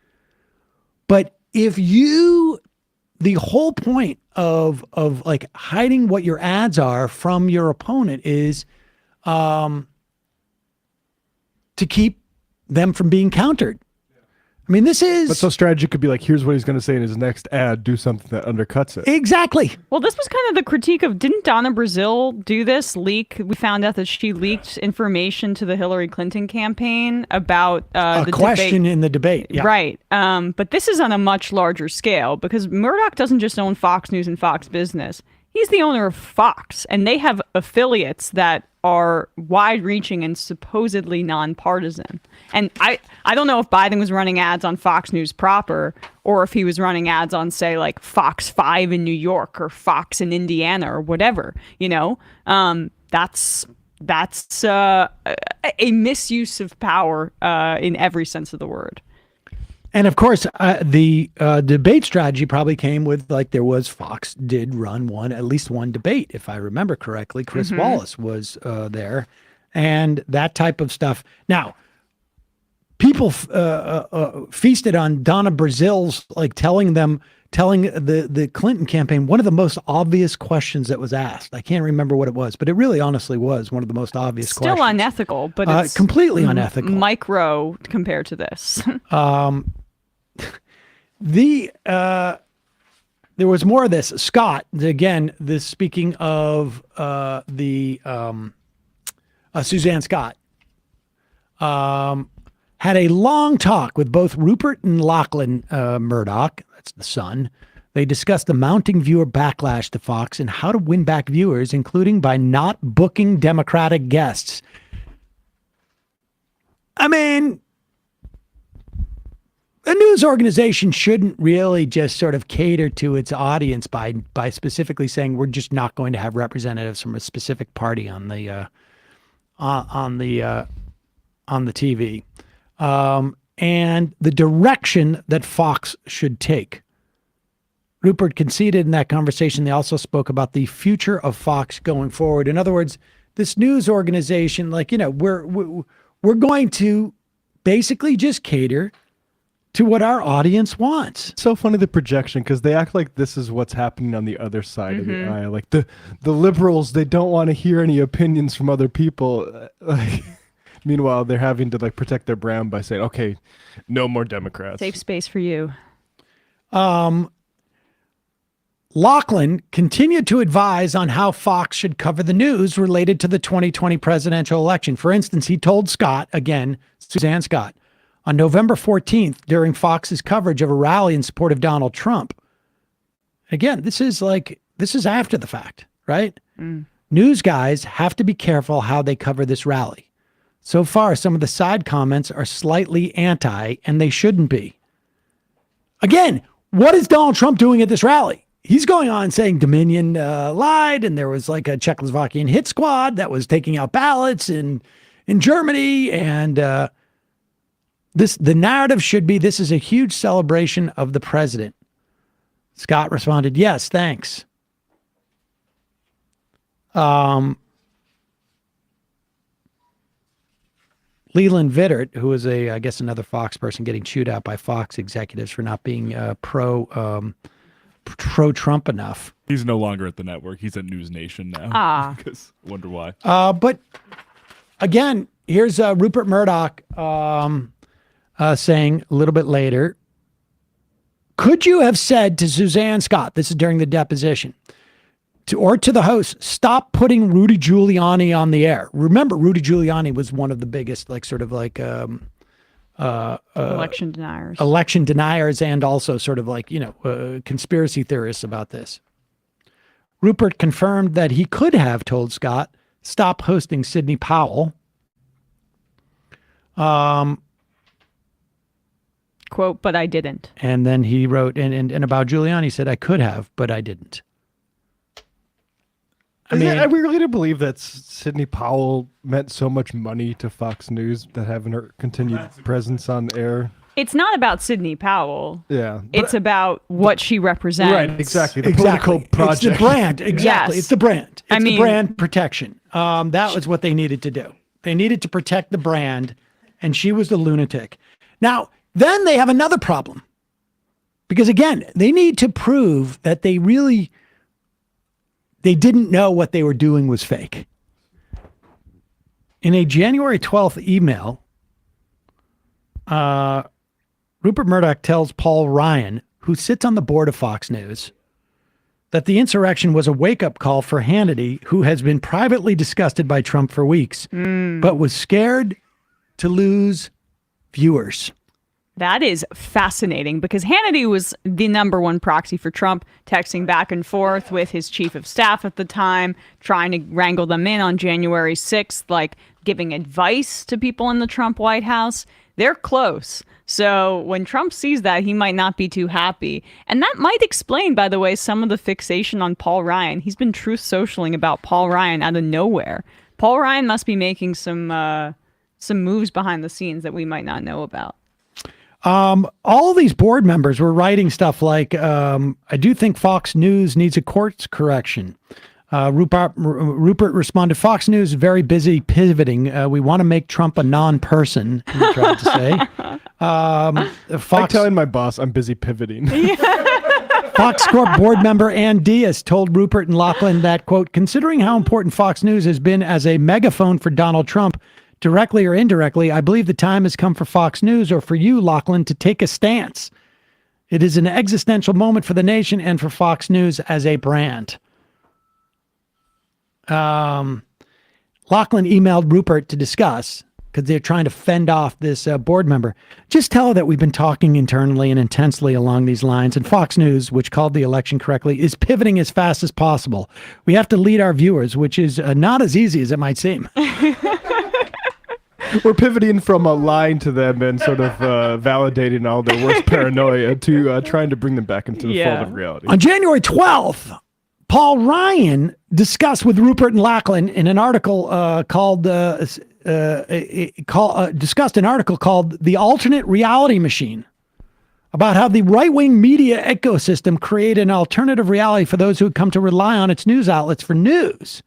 S6: But the whole point of like hiding what your ads are from your opponent is to keep them from being countered. I mean, this is...
S8: But so strategy could be like, here's what he's going to say in his next ad, do something that undercuts it.
S6: Exactly.
S7: Well, this was kind of the critique of, didn't Donna Brazile do this leak? We found out that she leaked information to the Hillary Clinton campaign about the
S6: question
S7: debate.
S6: In the debate. Yeah.
S7: Right. But this is on a much larger scale because Murdoch doesn't just own Fox News and Fox Business. He's the owner of Fox, and they have affiliates that are wide-reaching and supposedly nonpartisan. And I don't know if Biden was running ads on Fox News proper or if he was running ads on, say, like Fox 5 in New York or Fox in Indiana or whatever. That's a misuse of power in every sense of the word.
S6: And of course, the debate strategy probably came with like Fox did run at least one debate, if I remember correctly. Chris Wallace was there, and that type of stuff. Now, people feasted on Donna Brazile's like telling the Clinton campaign one of the most obvious questions that was asked. I can't remember what it was, but it really honestly was one of the most obvious questions.
S7: Still unethical, but it's
S6: completely unethical.
S7: Micro compared to this.
S6: There was more of this. Scott, again, speaking of Suzanne Scott, had a long talk with both Rupert and Lachlan Murdoch, that's the son. They discussed the mounting viewer backlash to Fox and how to win back viewers, including by not booking Democratic guests. I mean, a news organization shouldn't really just sort of cater to its audience by specifically saying we're just not going to have representatives from a specific party on the TV, and the direction that Fox should take. Rupert conceded in that conversation. They also spoke about the future of Fox going forward. In other words, this news organization, we're going to basically just cater to what our audience wants.
S8: It's so funny, the projection, because they act like this is what's happening on the other side of the aisle. Like the liberals, they don't want to hear any opinions from other people. Meanwhile, they're having to protect their brand by saying, okay, no more Democrats.
S7: Safe space for you.
S6: Lachlan continued to advise on how Fox should cover the news related to the 2020 presidential election. For instance, he told Scott, again, Suzanne Scott, on November 14th, during Fox's coverage of a rally in support of Donald Trump. Again, this is after the fact, right? News guys have to be careful how they cover this rally. So far, some of the side comments are slightly anti, and they shouldn't be. Again, what is Donald Trump doing at this rally? He's going on saying Dominion lied, and there was like a Czechoslovakian hit squad that was taking out ballots in Germany, and The narrative should be, this is a huge celebration of the president. Scott responded, yes, thanks. Leland Vittert, who is I guess another Fox person, getting chewed out by Fox executives for not being pro-Trump enough.
S13: He's no longer at the network. He's at News Nation now. Because wonder why.
S6: But again, here's Rupert Murdoch saying a little bit later, could you have said to Suzanne Scott, this is during the deposition, or to the host, stop putting Rudy Giuliani on the air? Remember, Rudy Giuliani was one of the biggest, election deniers, and also sort of conspiracy theorists about this. Rupert confirmed that he could have told Scott, stop hosting Sidney Powell.
S7: Quote, but I didn't.
S6: And then he wrote, and about Giuliani, he said, I could have, but I didn't.
S8: Are we really to believe that Sidney Powell meant so much money to Fox News that having her continued presence on air?
S7: It's not about Sidney Powell.
S8: Yeah.
S7: It's about what she represents.
S8: Right, exactly. The political project.
S6: It's the brand. Exactly.
S7: Yes.
S6: It's the brand. It's the brand protection. That was what they needed to do. They needed to protect the brand, and she was the lunatic. Now, then they have another problem. Because again, they need to prove that they didn't know what they were doing was fake. In a January 12th email, Rupert Murdoch tells Paul Ryan, who sits on the board of Fox News, that the insurrection was a wake-up call for Hannity, who has been privately disgusted by Trump for weeks, but was scared to lose viewers.
S7: That is fascinating, because Hannity was the number one proxy for Trump, texting back and forth with his chief of staff at the time, trying to wrangle them in on January 6th, giving advice to people in the Trump White House. They're close. So when Trump sees that, he might not be too happy. And that might explain, by the way, some of the fixation on Paul Ryan. He's been truth socialing about Paul Ryan out of nowhere. Paul Ryan must be making some moves behind the scenes that we might not know about.
S6: All these board members were writing stuff like, I do think Fox News needs a course correction. Rupert responded, Fox News is very busy pivoting. We want to make Trump a non-person, he tried to say.
S8: Fox, like telling my boss I'm busy pivoting.
S6: Fox Corp board member Ann Diaz told Rupert and Lachlan that, quote, considering how important Fox News has been as a megaphone for Donald Trump, directly or indirectly, I believe the time has come for Fox News, or for you, Lachlan, to take a stance. It is an existential moment for the nation and for Fox News as a brand. Lachlan emailed Rupert to discuss, because they're trying to fend off this board member. Just tell her that we've been talking internally and intensely along these lines, and Fox News, which called the election correctly, is pivoting as fast as possible. We have to lead our viewers, which is not as easy as it might seem.
S8: We're pivoting from a line to them and sort of validating all their worst paranoia to trying to bring them back into the fold of reality.
S6: On January 12th, Paul Ryan discussed with Rupert and Lachlan in an article discussed an article called "The Alternate Reality Machine," about how the right-wing media ecosystem created an alternative reality for those who had come to rely on its news outlets for news.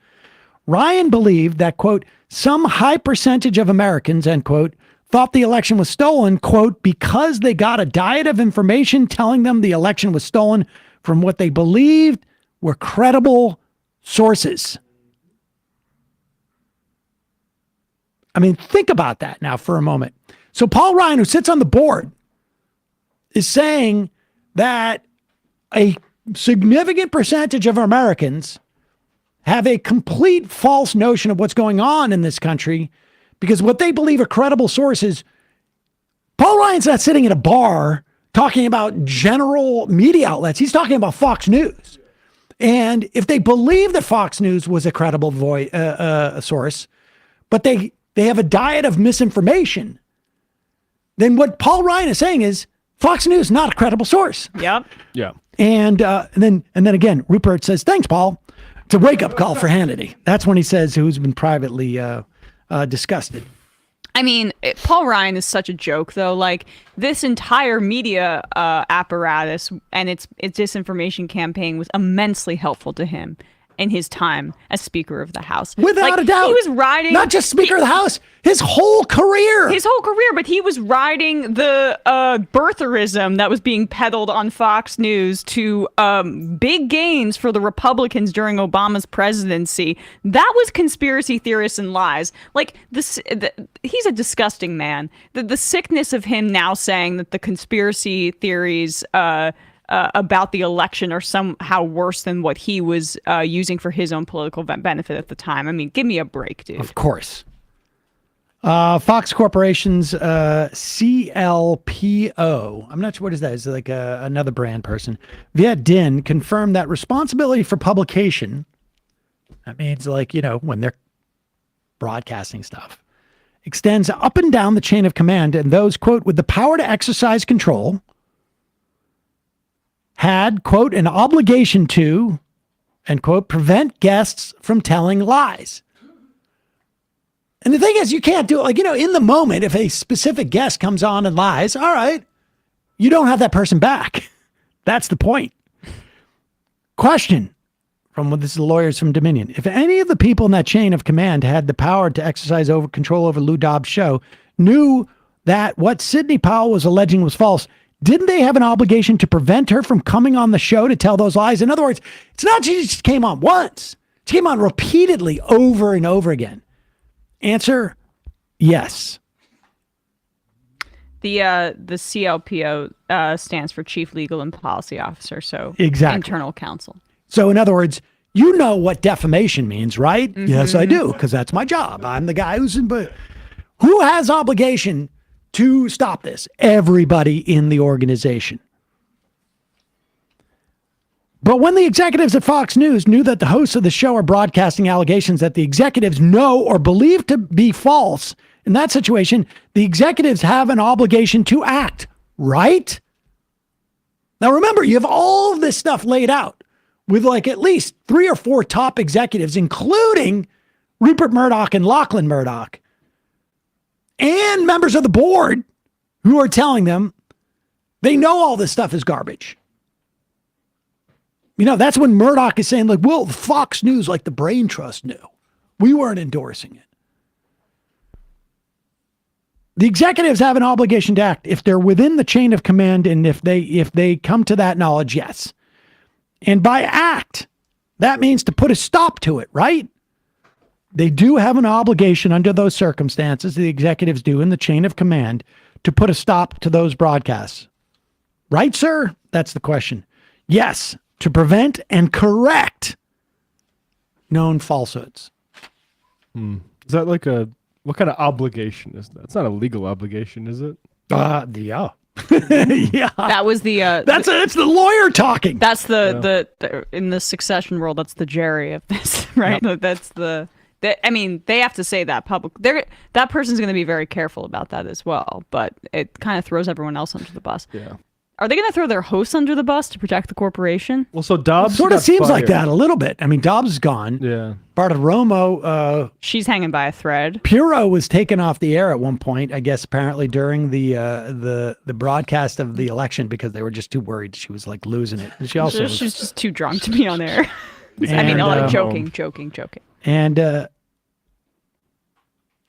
S6: Ryan believed that, quote, some high percentage of Americans, end quote, thought the election was stolen, quote, because they got a diet of information telling them the election was stolen from what they believed were credible sources. I mean, think about that now for a moment. So Paul Ryan, who sits on the board, is saying that a significant percentage of Americans have a complete false notion of what's going on in this country because what they believe are credible sources. Paul Ryan's not sitting at a bar talking about general media outlets. He's talking about Fox News. And if they believe that Fox News was a credible source, but they have a diet of misinformation, then what Paul Ryan is saying is Fox News is not a credible source.
S7: Yep.
S8: Yeah.
S6: And then again, Rupert says, thanks, Paul. It's a wake-up call for Hannity. That's when he says who's been privately disgusted.
S7: I mean, Paul Ryan is such a joke, though. Like, this entire media apparatus and its disinformation campaign was immensely helpful to him in his time as Speaker of the House.
S6: Without a doubt.
S7: He was riding...
S6: Not just Speaker of the House, his whole career.
S7: But he was riding the birtherism that was being peddled on Fox News to big gains for the Republicans during Obama's presidency. That was conspiracy theorists and lies. Like, he's a disgusting man. The sickness of him now saying that the conspiracy theories... about the election are somehow worse than what he was using for his own political benefit at the time. I mean, give me a break, dude.
S6: Of course. Fox Corporation's CLPO, I'm not sure what is that. It's like another brand person. Viet Din confirmed that responsibility for publication, that means like, when they're broadcasting stuff, extends up and down the chain of command, and those, quote, with the power to exercise control had, quote, an obligation to, and, quote, prevent guests from telling lies. And the thing is, you can't do it. Like, in the moment, if a specific guest comes on and lies, all right, you don't have that person back. That's the point. Question this is the lawyers from Dominion. If any of the people in that chain of command had the power to exercise control over Lou Dobbs' show, knew that what Sidney Powell was alleging was false, didn't they have an obligation to prevent her from coming on the show to tell those lies? In other words, it's not she just came on once. She came on repeatedly over and over again. Answer, yes.
S7: The CLPO stands for Chief Legal and Policy Officer, so
S6: exactly.
S7: Internal counsel.
S6: So in other words, you know what defamation means, right? Mm-hmm. Yes, I do, because that's my job. I'm the guy who has obligation to stop this? Everybody in the organization. But when the executives at Fox News knew that the hosts of the show are broadcasting allegations that the executives know or believe to be false, in that situation, the executives have an obligation to act, right? Now remember, you have all of this stuff laid out with like at least 3 or 4 top executives, including Rupert Murdoch and Lachlan Murdoch, and members of the board who are telling them they know all this stuff is garbage. That's when Murdoch is saying, like, well, Fox News, like the Brain Trust knew. We weren't endorsing it. The executives have an obligation to act if they're within the chain of command and if they come to that knowledge, yes. And by act, that means to put a stop to it, right? They do have an obligation under those circumstances, the executives do in the chain of command, to put a stop to those broadcasts. Right, sir? That's the question. Yes, to prevent and correct known falsehoods.
S8: Is that like what kind of obligation is that? It's not a legal obligation, is it?
S6: Yeah. Yeah.
S7: That was
S6: that's the lawyer talking.
S7: That's the in the succession world, that's the Jerry of this, right? Yep. That's they have to say that public. That person's going to be very careful about that as well, but it kind of throws everyone else under the bus.
S8: Yeah.
S7: Are they going to throw their hosts under the bus to protect the corporation?
S8: Well, so Dobbs
S6: sort of seems like that a little bit. I mean, Dobbs is gone.
S8: Yeah.
S6: Bartiromo,
S7: she's hanging by a thread.
S6: Puro was taken off the air at one point, I guess, apparently during the broadcast of the election because they were just too worried she was like losing it. And she was
S7: just too drunk to be on air. Joking.
S6: And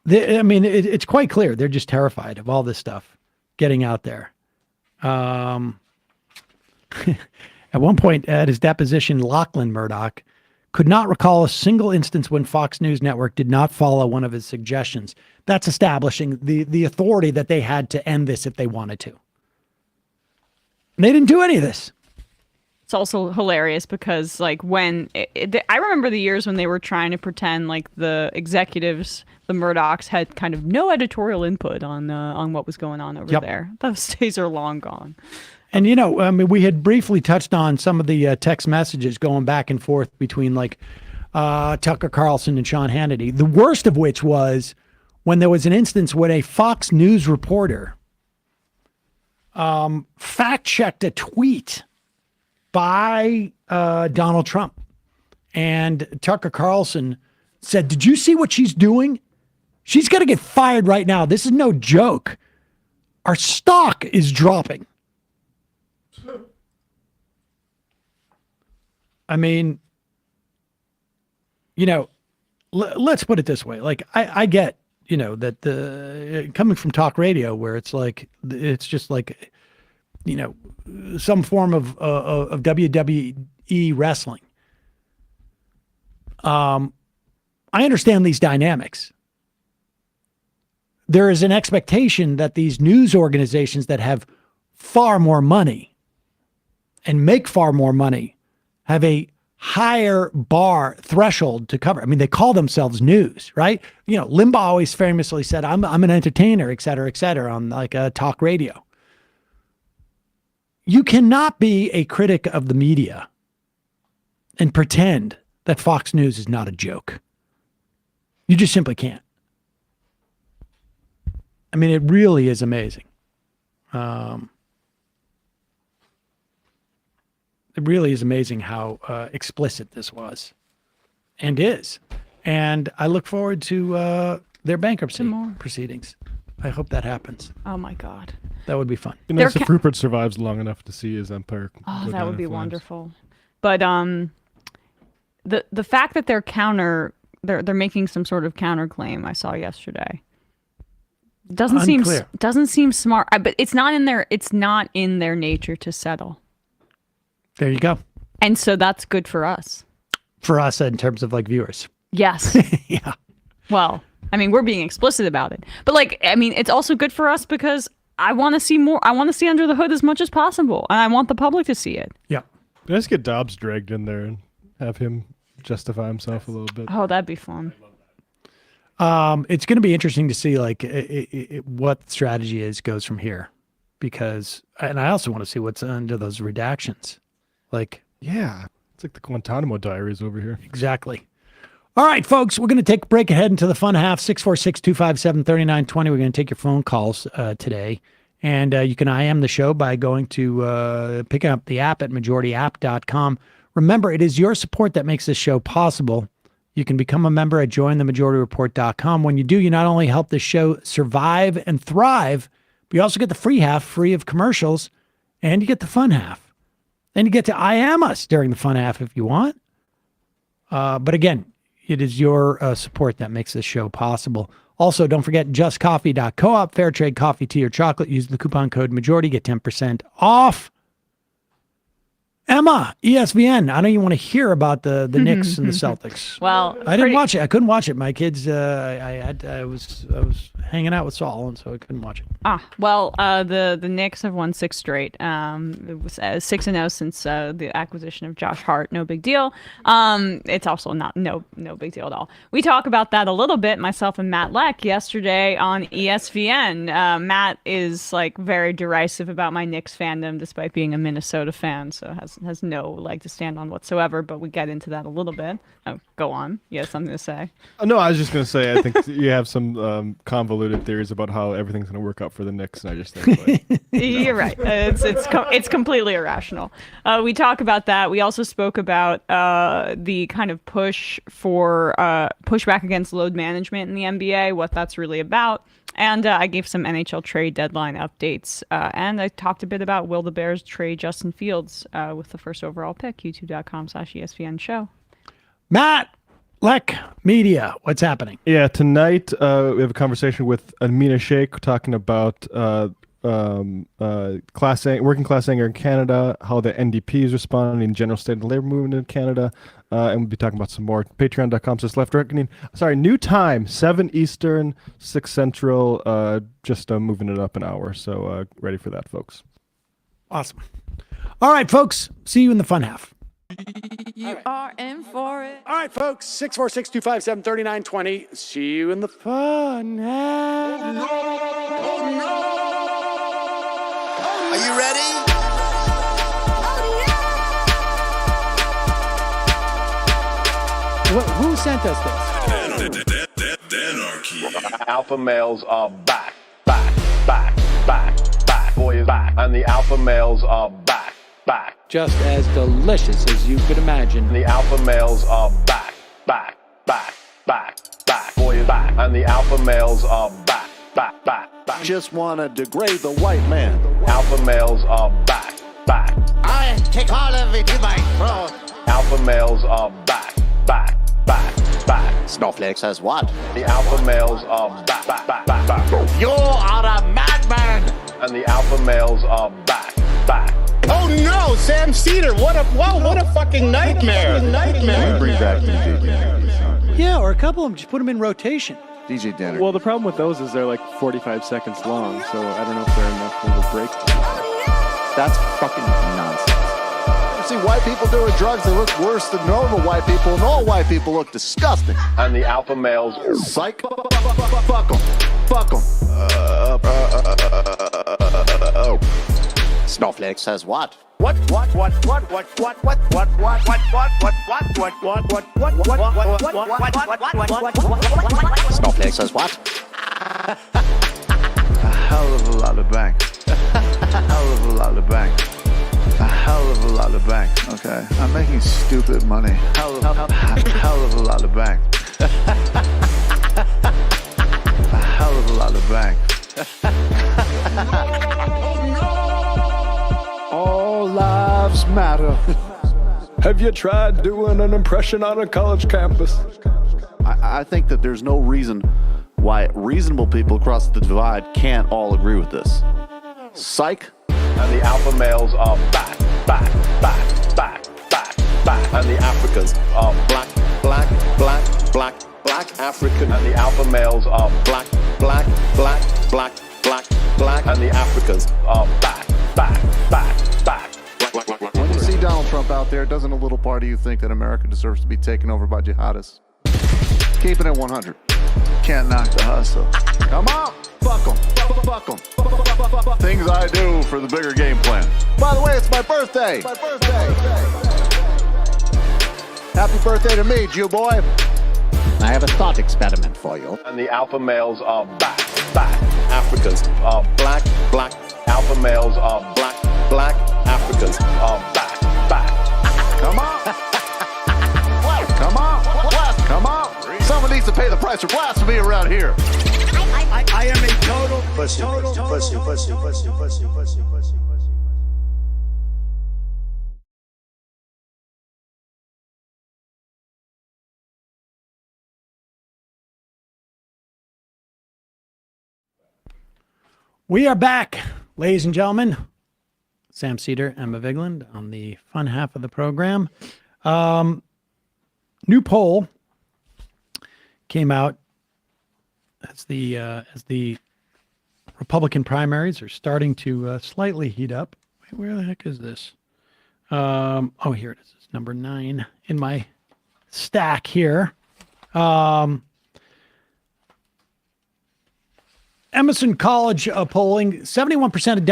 S6: it's quite clear they're just terrified of all this stuff getting out there. At one point at his deposition, Lachlan Murdoch could not recall a single instance when Fox News Network did not follow one of his suggestions. That's establishing the authority that they had to end this if they wanted to. And they didn't do any of this.
S7: It's also hilarious because, like, when I remember the years when they were trying to pretend like the executives, the Murdochs, had kind of no editorial input on what was going on over there. Those days are long gone.
S6: And we had briefly touched on some of the text messages going back and forth between like Tucker Carlson and Sean Hannity. The worst of which was when there was an instance when a Fox News reporter fact-checked a tweet by Donald Trump. And Tucker Carlson said, "Did you see what she's doing?" She's got to get fired right now. This is no joke. Our stock is dropping. I mean, you know, let's put it this way. Like, I get, you know, that the coming from talk radio where it's like, it's just like, you know, some form of WWE wrestling. I understand these dynamics. There is an expectation that these news organizations that have far more money and make far more money have a higher bar threshold to cover. I mean, they call themselves news, right? You know, Limbaugh always famously said, I'm an entertainer, et cetera, on like a talk radio. You cannot be a critic of the media and pretend that Fox News is not a joke. You just simply can't. I mean, it really is amazing. It really is amazing how explicit this was and is. And I look forward to their bankruptcy proceedings. I hope that happens.
S7: Oh, my God.
S6: That would be fun.
S8: It'd be nice if Rupert survives long enough to see his empire.
S7: Oh, that would be wonderful. But the fact that they're making some sort of counterclaim I saw yesterday doesn't seem smart. But it's not in their nature to settle.
S6: There you go.
S7: And so that's good for us.
S6: For us in terms of like viewers.
S7: Yes.
S6: Yeah.
S7: Well, I mean, we're being explicit about it. But like, I mean, it's also good for us because I want to see more. I want to see under the hood as much as possible. And I want the public to see it.
S6: Yeah.
S8: Let's get Dobbs dragged in there and have him justify himself a little bit.
S7: Oh, that'd be fun.
S6: It's going to be interesting to see like what the strategy goes from here, because, and I also want to see what's under those redactions. Like,
S8: yeah, it's like the Guantanamo Diaries over here.
S6: Exactly. All right, folks, we're going to take a break ahead into the fun half. 646-257-3920. We're going to take your phone calls today. And you can IM the show by going to pick up the app at majorityapp.com. Remember, it is your support that makes this show possible. You can become a member at jointhemajorityreport.com. When you do, you not only help this show survive and thrive, but you also get the free half, free of commercials, and you get the fun half. And you get to IM us during the fun half if you want. But again, it is your support that makes this show possible. Also, don't forget justcoffee.coop, fair trade coffee, tea, or chocolate. Use the coupon code majority, get 10% off. Emma, ESPN. I know you want to hear about the Knicks and the Celtics.
S7: Well,
S6: I didn't watch it. I couldn't watch it. My kids, I was hanging out with Saul, and so I couldn't watch it.
S7: The Knicks have won 6 straight. It was 6-0 since the acquisition of Josh Hart. No big deal. It's also not no big deal at all. We talk about that a little bit, myself and Matt Leck, yesterday on ESPN. Matt is like very derisive about my Knicks fandom, despite being a Minnesota fan, so has no leg to stand on whatsoever. But we get into that a little bit. Oh, go on. You have something to say?
S8: No, I was just going to say, I think you have some convoluted theories about how everything's going to work out for the Knicks, and I just think, like,
S7: You're right. It's completely irrational. We talk about that. We also spoke about the kind of pushback against load management in the NBA, what that's really about. And I gave some NHL trade deadline updates. And I talked a bit about will the Bears trade Justin Fields with the first overall pick, youtube.com/ESPN show.
S6: Matt Leck Media, what's happening?
S8: Yeah, tonight we have a conversation with Amina Sheikh talking about working class anger in Canada, how the NDP is responding in general state of the labor movement in Canada, and we'll be talking about some more. Patreon.com/Left Reckoning. Sorry, new time, 7 Eastern, 6 Central, just moving it up an hour, so ready for that, folks.
S6: Awesome. All right, folks, see you in the fun half.
S14: You are in for it.
S15: All right, folks, 646-257-3920. See you in the fun half.
S14: Are you ready?
S6: Who sent us this?
S16: Alpha males are back. Boy is back. And the alpha males are back.
S6: Just as delicious as you could imagine.
S16: The alpha males are back. Boy is back. And the alpha males are back.
S17: Just want to degrade the white man.
S16: Alpha males are back.
S14: I take all of it in my throat.
S16: Alpha males are back.
S17: Snowflake says what?
S16: The alpha males are back.
S14: You are a madman.
S16: And the alpha males are back.
S15: Oh no, Sam Seder! What a fucking nightmare!
S17: Bring back DJ.
S18: Yeah, or a couple of them. Just put them in rotation.
S17: DJ Danner.
S8: Well, the problem with those is they're like 45 seconds long, so I don't know if they're enough of a break.
S17: That's fucking nonsense. You see white people doing drugs, they look worse than normal white people, and all white people look disgusting.
S16: And the alpha males.
S17: Psych. Fuck them. Snowflake says what? Snowflake says what?
S19: A hell of a lot of bank. A hell of a lot of bank. A hell of a lot of bank. Okay, I'm making stupid money. Hell of a lot of bank. A hell of a lot of bank.
S17: All lives matter.
S8: Have you tried doing an impression on a college campus?
S17: I think that there's no reason why reasonable people across the divide can't all agree with this. Psych.
S16: And the alpha males are back. And the Africans are black African. And the alpha males are black. And the Africans are back.
S17: When you see Donald Trump out there, doesn't a little part of you think that America deserves to be taken over by jihadists? Keeping it 100.
S19: Can't knock the hustle.
S17: Come on. Fuck them. Things I do for the bigger game plan. By the way, it's my birthday. Happy birthday to me, Jew boy. I have a thought experiment for you.
S16: And the alpha males are back. Africans are black. Alpha males are black. Africans are back.
S17: Come on. Come on. Someone needs to pay the price for blasphemy around here.
S14: I am a total pussy.
S6: We are back, ladies and gentlemen. Sam Seder, Emma Vigland on the fun half of the program. New poll came out as the Republican primaries are starting to slightly heat up. Wait, where the heck is this? Oh, here it is. It's number 9 in my stack here. Emerson College polling, 71% of